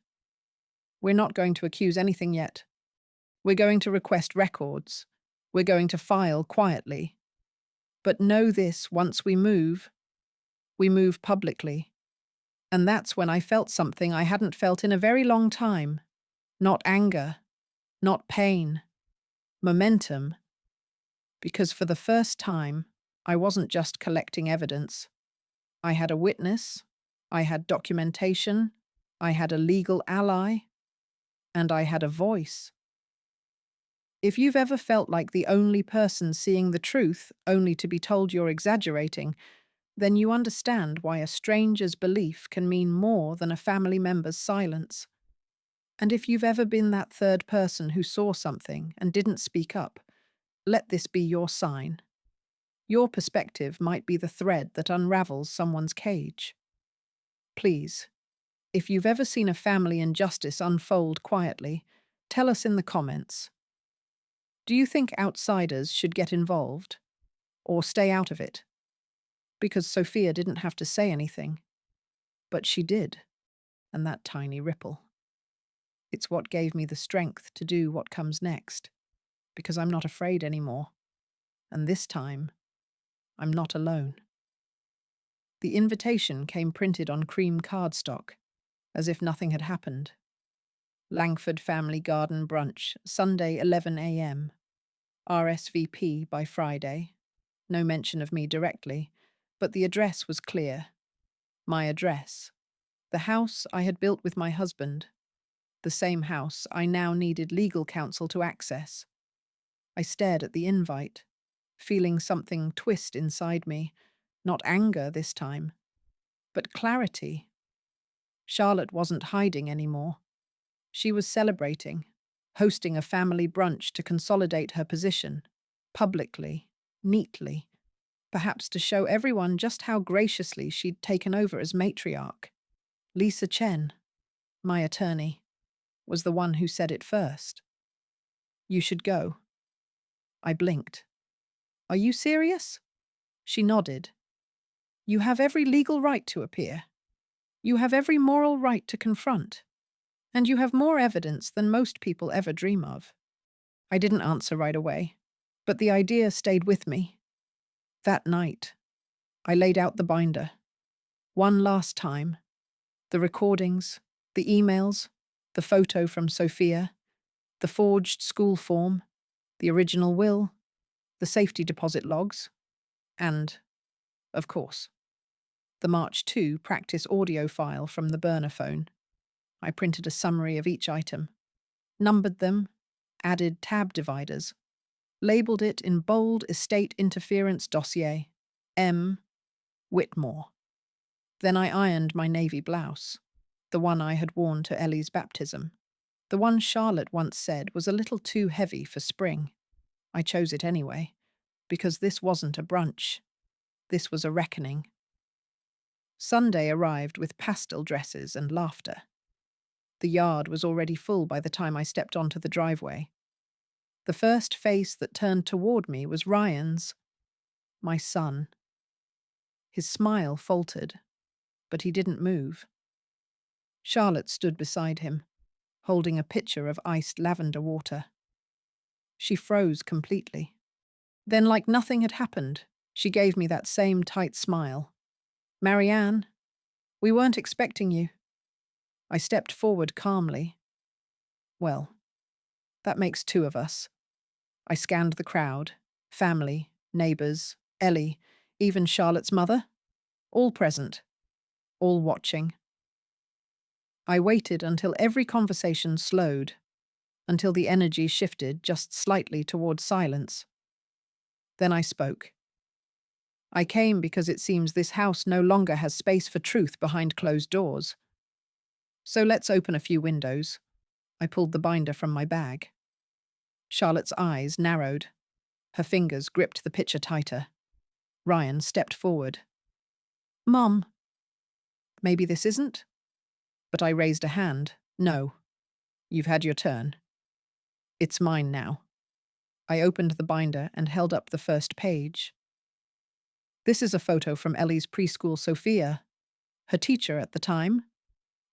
"We're not going to accuse anything yet. We're going to request records. We're going to file quietly. But know this, once we move publicly." And that's when I felt something I hadn't felt in a very long time. Not anger, not pain, momentum. Because for the first time, I wasn't just collecting evidence. I had a witness, I had documentation, I had a legal ally, And I had a voice. If you've ever felt like the only person seeing the truth, only to be told you're exaggerating, then you understand why a stranger's belief can mean more than a family member's silence. And if you've ever been that third person who saw something and didn't speak up, let this be your sign. Your perspective might be the thread that unravels someone's cage. Please, if you've ever seen a family injustice unfold quietly, tell us in the comments. Do you think outsiders should get involved or stay out of it? Because Sophia didn't have to say anything, but she did, and that tiny ripple. It's what gave me the strength to do what comes next, because I'm not afraid anymore. And this time, I'm not alone. The invitation came printed on cream cardstock, as if nothing had happened. Langford Family Garden Brunch, Sunday 11 a.m. RSVP by Friday. No mention of me directly, but the address was clear. My address. The house I had built with my husband. The same house I now needed legal counsel to access. I stared at the invite, feeling something twist inside me, not anger this time, but clarity. Charlotte wasn't hiding anymore. She was celebrating, hosting a family brunch to consolidate her position, publicly, neatly, perhaps to show everyone just how graciously she'd taken over as matriarch. Lisa Chen, my attorney, was the one who said it first. You should go. I blinked. Are you serious? She nodded. You have every legal right to appear. You have every moral right to confront. And you have more evidence than most people ever dream of. I didn't answer right away, but the idea stayed with me. That night, I laid out the binder. One last time. The recordings, the emails, the photo from Sophia, the forged school form, the original will, the safety deposit logs, and, of course, the March 2 practice audio file from the burner phone. I printed a summary of each item, numbered them, added tab dividers, labeled it in bold estate interference dossier, M. Whitmore. Then I ironed my navy blouse, the one I had worn to Ellie's baptism. The one Charlotte once said was a little too heavy for spring. I chose it anyway, because this wasn't a brunch. This was a reckoning. Sunday arrived with pastel dresses and laughter. The yard was already full by the time I stepped onto the driveway. The first face that turned toward me was Ryan's, my son. His smile faltered, but he didn't move. Charlotte stood beside him, holding a pitcher of iced lavender water. She froze completely. Then, like nothing had happened, she gave me that same tight smile. Marianne, we weren't expecting you. I stepped forward calmly. Well, that makes two of us. I scanned the crowd, family, neighbours, Ellie, even Charlotte's mother. All present, all watching. I waited until every conversation slowed, until the energy shifted just slightly towards silence. Then I spoke. I came because it seems this house no longer has space for truth behind closed doors. So let's open a few windows. I pulled the binder from my bag. Charlotte's eyes narrowed. Her fingers gripped the pitcher tighter. Ryan stepped forward. Mum. Maybe this isn't? But I raised a hand. No. You've had your turn. It's mine now. I opened the binder and held up the first page. This is a photo from Ellie's preschool Sophia. Her teacher at the time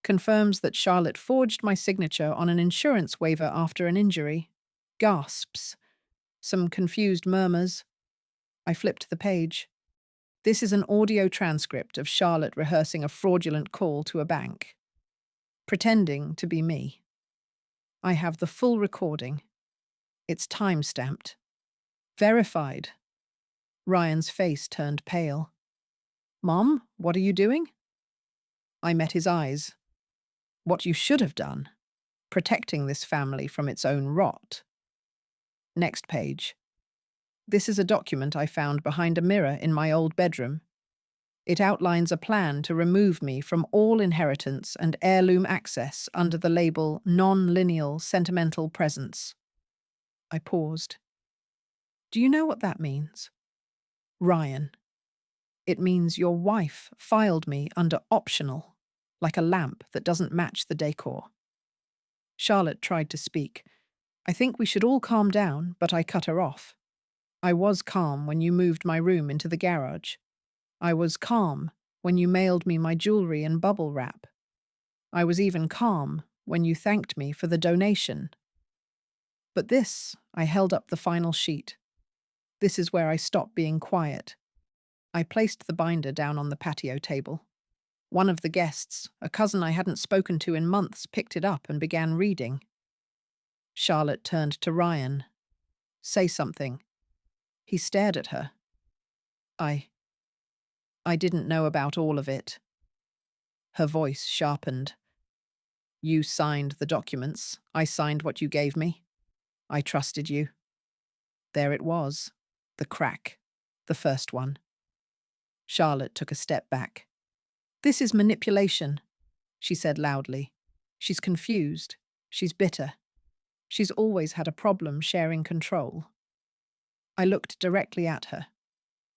confirms that Charlotte forged my signature on an insurance waiver after an injury. Gasps. Some confused murmurs. I flipped the page. This is an audio transcript of Charlotte rehearsing a fraudulent call to a bank, pretending to be me. I have the full recording. It's time-stamped. Verified. Ryan's face turned pale. Mom, what are you doing? I met his eyes. What you should have done. protecting this family from its own rot. Next page. This is a document I found behind a mirror in my old bedroom. It outlines a plan to remove me from all inheritance and heirloom access under the label non-lineal sentimental presence. I paused. Do you know what that means? Ryan. It means your wife filed me under optional, like a lamp that doesn't match the decor. Charlotte tried to speak. I think we should all calm down, but I cut her off. I was calm when you moved my room into the garage. I was calm when you mailed me my jewelry and bubble wrap. I was even calm when you thanked me for the donation. But this, I held up the final sheet. This is where I stopped being quiet. I placed the binder down on the patio table. One of the guests, a cousin I hadn't spoken to in months, picked it up and began reading. Charlotte turned to Ryan. Say something. He stared at her. I didn't know about all of it. Her voice sharpened. You signed the documents. I signed what you gave me. I trusted you. There it was. The crack. The first one. Charlotte took a step back. This is manipulation, she said loudly. She's confused. She's bitter. She's always had a problem sharing control. I looked directly at her.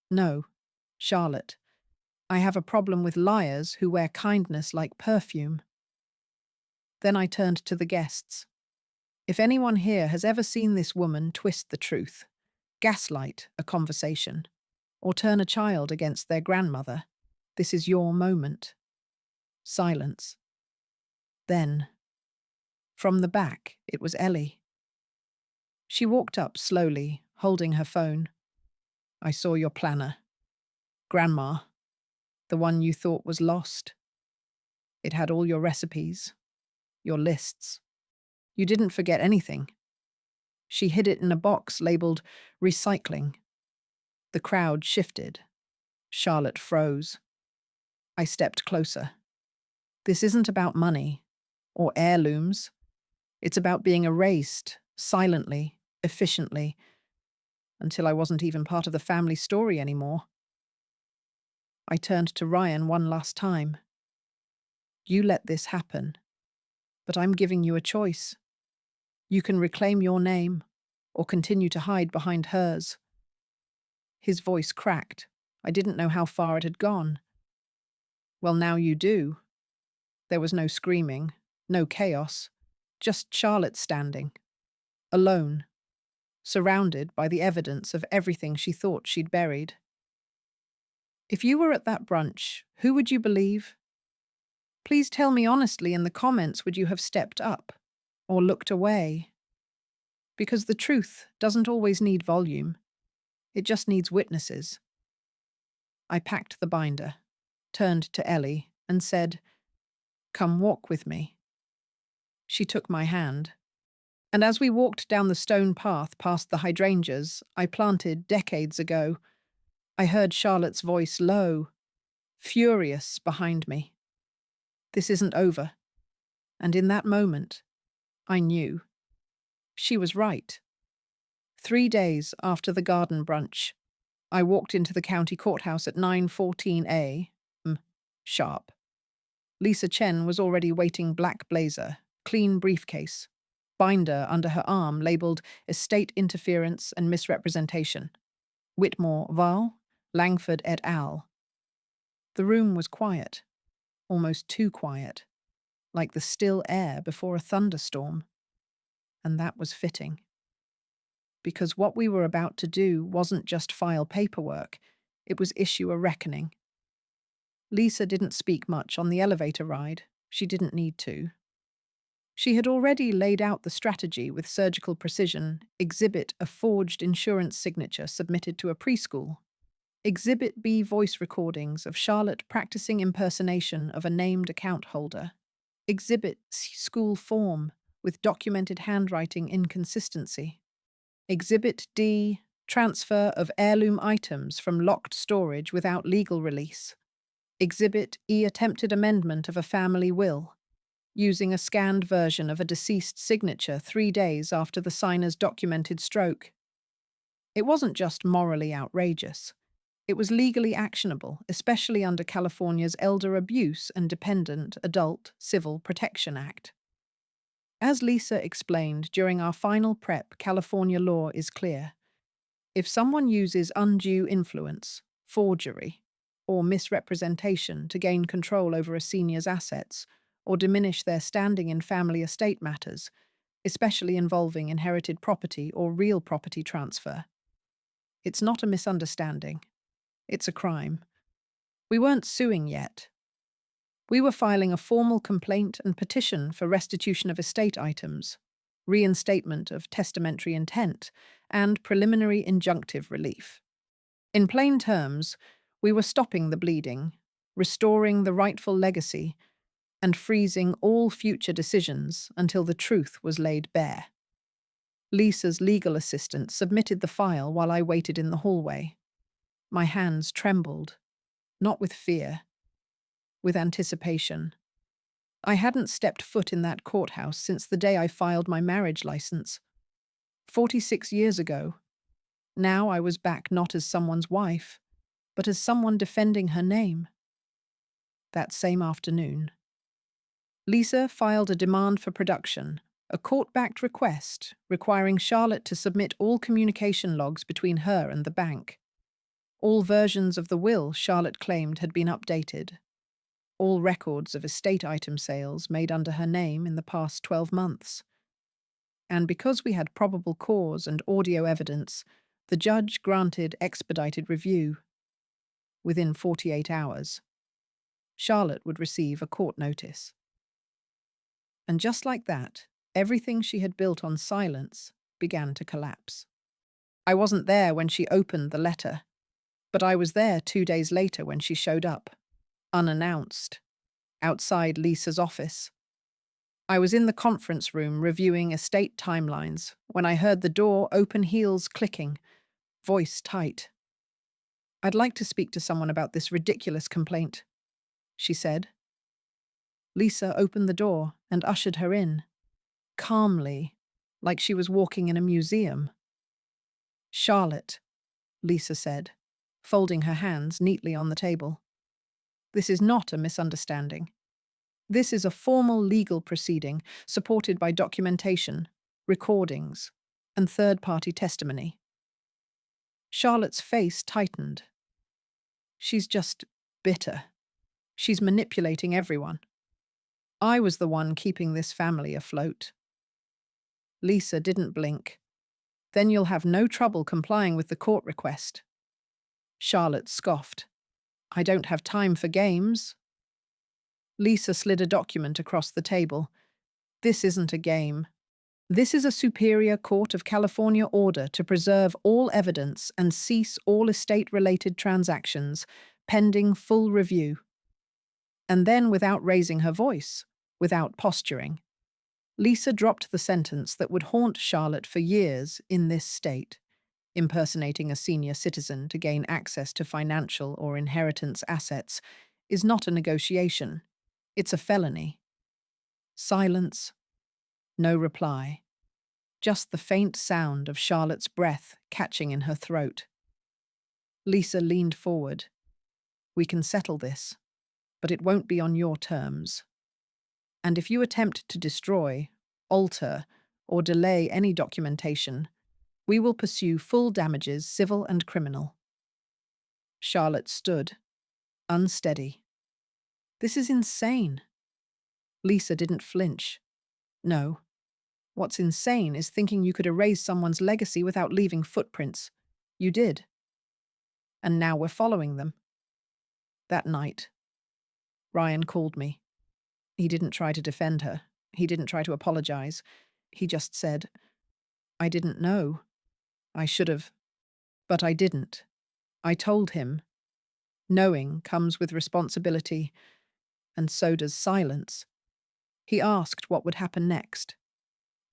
No, Charlotte. I have a problem with liars who wear kindness like perfume. Then I turned to the guests. If anyone here has ever seen this woman twist the truth, gaslight a conversation, or turn a child against their grandmother, this is your moment. Silence. Then, from the back, it was Ellie. She walked up slowly, holding her phone. I saw your planner. Grandma, the one you thought was lost. It had all your recipes, your lists. You didn't forget anything. She hid it in a box labeled recycling. The crowd shifted. Charlotte froze. I stepped closer. This isn't about money or heirlooms. It's about being erased, silently, efficiently, until I wasn't even part of the family story anymore. I turned to Ryan one last time. You let this happen, but I'm giving you a choice. You can reclaim your name or continue to hide behind hers. His voice cracked. I didn't know how far it had gone. Well, now you do. There was no screaming, no chaos, just Charlotte standing, alone, surrounded by the evidence of everything she thought she'd buried. If you were at that brunch, who would you believe? Please tell me honestly in the comments, would you have stepped up or looked away? Because the truth doesn't always need volume. It just needs witnesses. I packed the binder, turned to Ellie, and said, Come walk with me. She took my hand, and as we walked down the stone path past the hydrangeas I planted decades ago, I heard Charlotte's voice low, furious behind me. This isn't over. And in that moment, I knew. She was right. 3 days after the garden brunch, I walked into the county courthouse at 9:14 a.m. sharp. Lisa Chen was already waiting, black blazer, clean briefcase, binder under her arm labeled Estate Interference and Misrepresentation. Whitmore Val, Langford et al. The room was quiet, almost too quiet, like the still air before a thunderstorm. And that was fitting. Because what we were about to do wasn't just file paperwork, it was issue a reckoning. Lisa didn't speak much on the elevator ride. She didn't need to. She had already laid out the strategy with surgical precision. Exhibit a forged insurance signature submitted to a preschool. Exhibit B voice recordings of Charlotte practicing impersonation of a named account holder. Exhibit C school form with documented handwriting inconsistency. Exhibit D transfer of heirloom items from locked storage without legal release. Exhibit E attempted amendment of a family will. using a scanned version of a deceased signature 3 days after the signer's documented stroke. It wasn't just morally outrageous. It was legally actionable, especially under California's Elder Abuse and Dependent Adult Civil Protection Act. As Lisa explained during our final prep, California law is clear. If someone uses undue influence, forgery, or misrepresentation to gain control over a senior's assets or diminish their standing in family estate matters, especially involving inherited property or real property transfer, it's not a misunderstanding. It's a crime. We weren't suing yet. We were filing a formal complaint and petition for restitution of estate items, reinstatement of testamentary intent, and preliminary injunctive relief. In plain terms, we were stopping the bleeding, restoring the rightful legacy, and freezing all future decisions until the truth was laid bare. Lisa's legal assistant submitted the file while I waited in the hallway. My hands trembled, not with fear, with anticipation. I hadn't stepped foot in that courthouse since the day I filed my marriage license. 46 years ago. Now I was back not as someone's wife, but as someone defending her name. That same afternoon, Lisa filed a demand for production, a court-backed request requiring Charlotte to submit all communication logs between her and the bank. All versions of the will Charlotte claimed had been updated. All records of estate item sales made under her name in the past 12 months. And because we had probable cause and audio evidence, the judge granted expedited review. Within 48 hours, Charlotte would receive a court notice. And just like that, everything she had built on silence began to collapse. I wasn't there when she opened the letter, but I was there 2 days later when she showed up, unannounced, outside Lisa's office. I was in the conference room reviewing estate timelines when I heard the door open, heels clicking, voice tight. "I'd like to speak to someone about this ridiculous complaint," she said. Lisa opened the door and ushered her in, calmly, like she was walking in a museum. "Charlotte," Lisa said, folding her hands neatly on the table. "This is not a misunderstanding. This is a formal legal proceeding supported by documentation, recordings, and third-party testimony." Charlotte's face tightened. "She's just bitter. She's manipulating everyone. I was the one keeping this family afloat." Lisa didn't blink. "Then you'll have no trouble complying with the court request." Charlotte scoffed. "I don't have time for games." Lisa slid a document across the table. "This isn't a game. This is a Superior Court of California order to preserve all evidence and cease all estate-related transactions, pending full review." And then, without raising her voice, without posturing, Lisa dropped the sentence that would haunt Charlotte for years in this state. Impersonating a senior citizen to gain access to financial or inheritance assets is not a negotiation. It's a felony. Silence. No reply. Just the faint sound of Charlotte's breath catching in her throat. Lisa leaned forward. "We can settle this, but it won't be on your terms. And if you attempt to destroy, alter, or delay any documentation, we will pursue full damages, civil and criminal." Charlotte stood, unsteady. "This is insane." Lisa didn't flinch. "No. What's insane is thinking you could erase someone's legacy without leaving footprints. You did. And now we're following them." That night, Ryan called me. He didn't try to defend her. He didn't try to apologize. He just said, "I didn't know. I should have. But I didn't." I told him. Knowing comes with responsibility, and so does silence. He asked what would happen next.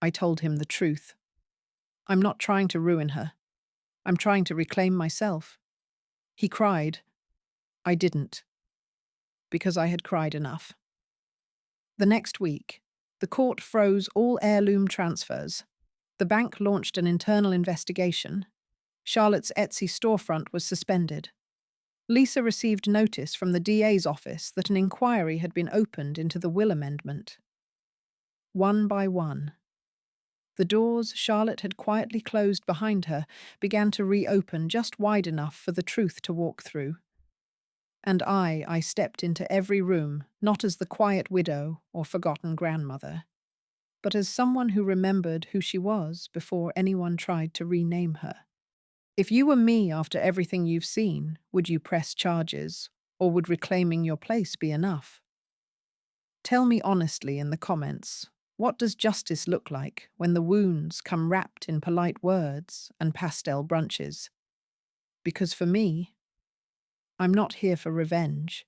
I told him the truth. "I'm not trying to ruin her. I'm trying to reclaim myself." He cried. I didn't, because I had cried enough. The next week, the court froze all heirloom transfers. The bank launched an internal investigation. Charlotte's Etsy storefront was suspended. Lisa received notice from the DA's office that an inquiry had been opened into the will amendment. One by one, the doors Charlotte had quietly closed behind her began to reopen just wide enough for the truth to walk through. And I stepped into every room, not as the quiet widow or forgotten grandmother, but as someone who remembered who she was before anyone tried to rename her. If you were me after everything you've seen, would you press charges, or would reclaiming your place be enough? Tell me honestly in the comments, what does justice look like when the wounds come wrapped in polite words and pastel brunches? Because for me, I'm not here for revenge.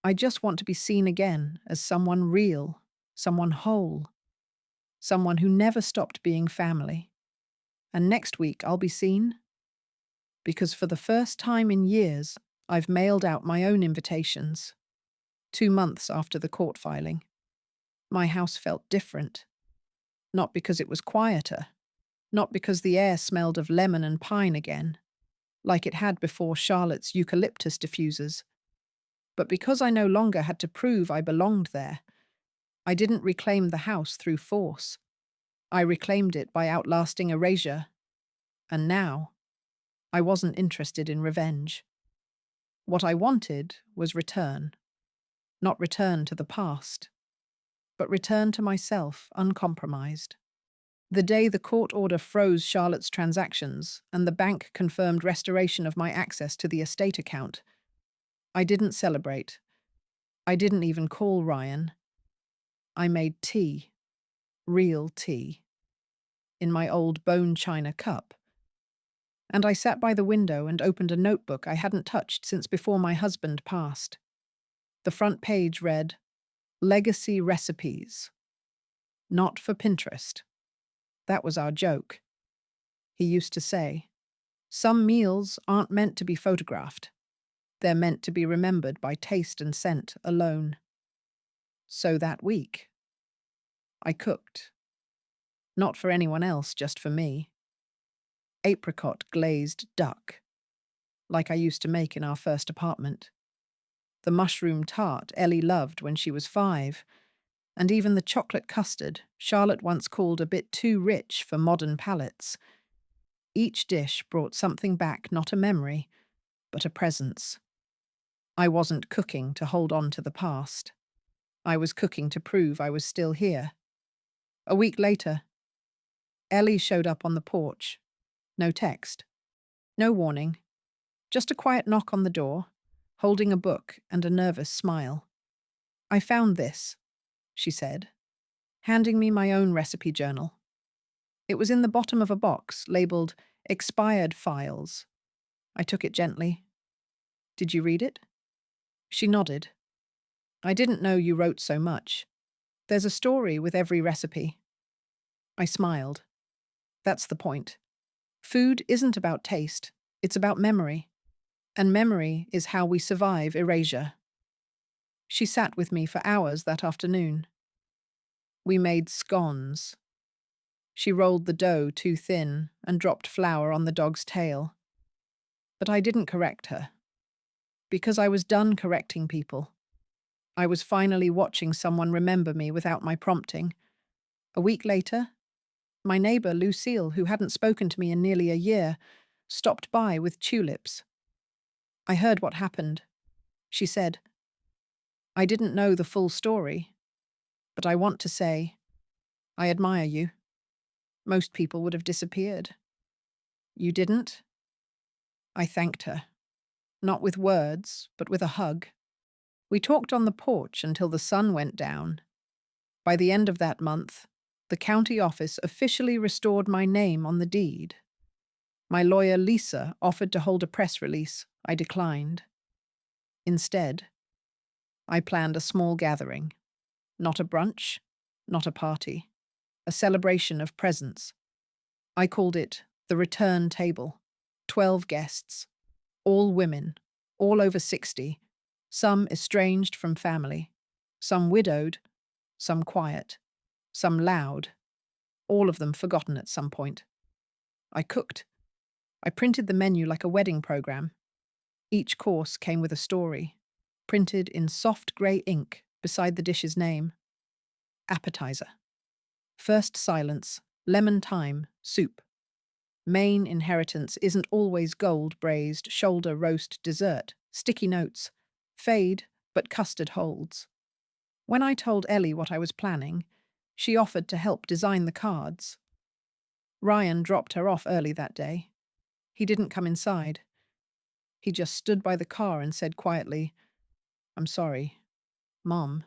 I just want to be seen again as someone real, someone whole, someone who never stopped being family. And next week I'll be seen because for the first time in years, I've mailed out my own invitations. 2 months after the court filing. My house felt different. Not because it was quieter, not because the air smelled of lemon and pine again, like it had before Charlotte's eucalyptus diffusers, but because I no longer had to prove I belonged there. I didn't reclaim the house through force. I reclaimed it by outlasting erasure. And now, I wasn't interested in revenge. What I wanted was return. Not return to the past, but return to myself uncompromised. The day the court order froze Charlotte's transactions and the bank confirmed restoration of my access to the estate account, I didn't celebrate. I didn't even call Ryan. I made tea, real tea, in my old bone china cup. And I sat by the window and opened a notebook I hadn't touched since before my husband passed. The front page read, Legacy Recipes. Not for Pinterest. That was our joke. He used to say, some meals aren't meant to be photographed. They're meant to be remembered by taste and scent alone. So that week, I cooked. Not for anyone else, just for me. Apricot glazed duck, like I used to make in our first apartment. The mushroom tart Ellie loved when she was 5, and even the chocolate custard Charlotte once called a bit too rich for modern palates. Each dish brought something back, not a memory, but a presence. I wasn't cooking to hold on to the past. I was cooking to prove I was still here. A week later, Ellie showed up on the porch. No text. No warning. Just a quiet knock on the door, holding a book and a nervous smile. I found this, she said, handing me my own recipe journal. It was in the bottom of a box labeled Expired Files. I took it gently. Did you read it? She nodded. I didn't know you wrote so much. There's a story with every recipe. I smiled. That's the point. Food isn't about taste, it's about memory. And memory is how we survive erasure. She sat with me for hours that afternoon. We made scones. She rolled the dough too thin and dropped flour on the dog's tail. But I didn't correct her. Because I was done correcting people. I was finally watching someone remember me without my prompting. A week later, my neighbor, Lucille, who hadn't spoken to me in nearly a year, stopped by with tulips. I heard what happened, she said. I didn't know the full story, but I want to say, I admire you. Most people would have disappeared. You didn't? I thanked her. Not with words, but with a hug. We talked on the porch until the sun went down. By the end of that month, the county office officially restored my name on the deed. My lawyer, Lisa, offered to hold a press release. I declined. Instead, I planned a small gathering. Not a brunch, not a party. A celebration of presence. I called it the Return Table. 12 guests. All women, all over 60. Some estranged from family. Some widowed, some quiet, some loud, all of them forgotten at some point. I cooked. I printed the menu like a wedding program. Each course came with a story, printed in soft grey ink beside the dish's name. Appetizer. First silence, lemon thyme, soup. Main inheritance isn't always gold braised, shoulder roast dessert, sticky notes. Fade, but custard holds. When I told Ellie what I was planning, she offered to help design the cards. Ryan dropped her off early that day. He didn't come inside. He just stood by the car and said quietly, "I'm sorry, Mom.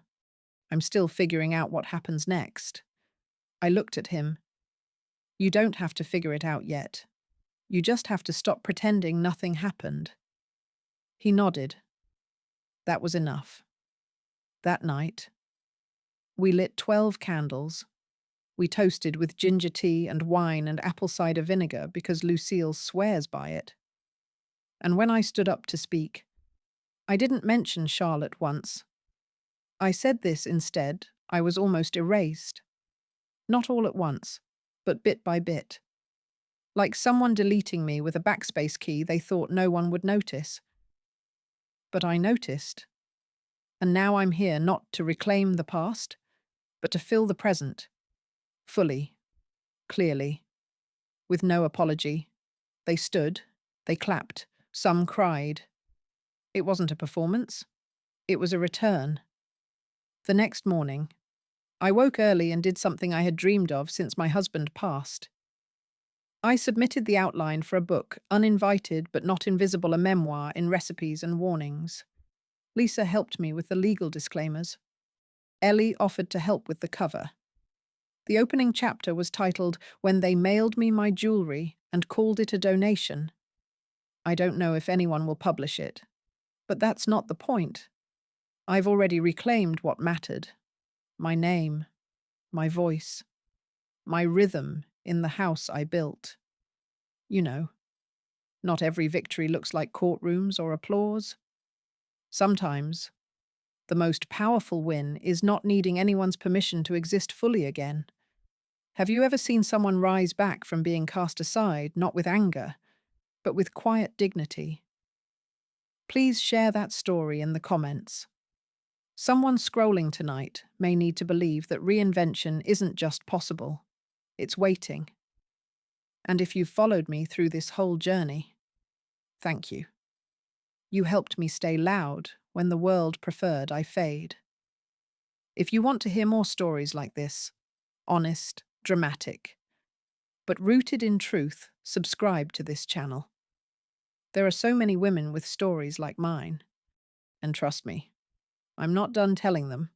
I'm still figuring out what happens next." I looked at him. "You don't have to figure it out yet. You just have to stop pretending nothing happened." He nodded. That was enough. That night, we lit 12 candles. We toasted with ginger tea and wine and apple cider vinegar because Lucille swears by it. And when I stood up to speak, I didn't mention Charlotte once. I said this instead. I was almost erased. Not all at once, but bit by bit. Like someone deleting me with a backspace key they thought no one would notice. But I noticed. And now I'm here not to reclaim the past, but to fill the present. Fully. Clearly. With no apology. They stood. They clapped. Some cried. It wasn't a performance. It was a return. The next morning, I woke early and did something I had dreamed of since my husband passed. I submitted the outline for a book, uninvited but not invisible, a memoir in recipes and warnings. Lisa helped me with the legal disclaimers. Ellie offered to help with the cover. The opening chapter was titled "When They Mailed Me My Jewelry" and called it a donation. I don't know if anyone will publish it, but that's not the point. I've already reclaimed what mattered. My name, my voice, my rhythm in the house I built. You know, not every victory looks like courtrooms or applause. Sometimes, the most powerful win is not needing anyone's permission to exist fully again. Have you ever seen someone rise back from being cast aside, not with anger, but with quiet dignity? Please share that story in the comments. Someone scrolling tonight may need to believe that reinvention isn't just possible, it's waiting. And if you've followed me through this whole journey, thank you. You helped me stay loud when the world preferred I fade. If you want to hear more stories like this, honest, dramatic, but rooted in truth, subscribe to this channel. There are so many women with stories like mine. And trust me, I'm not done telling them.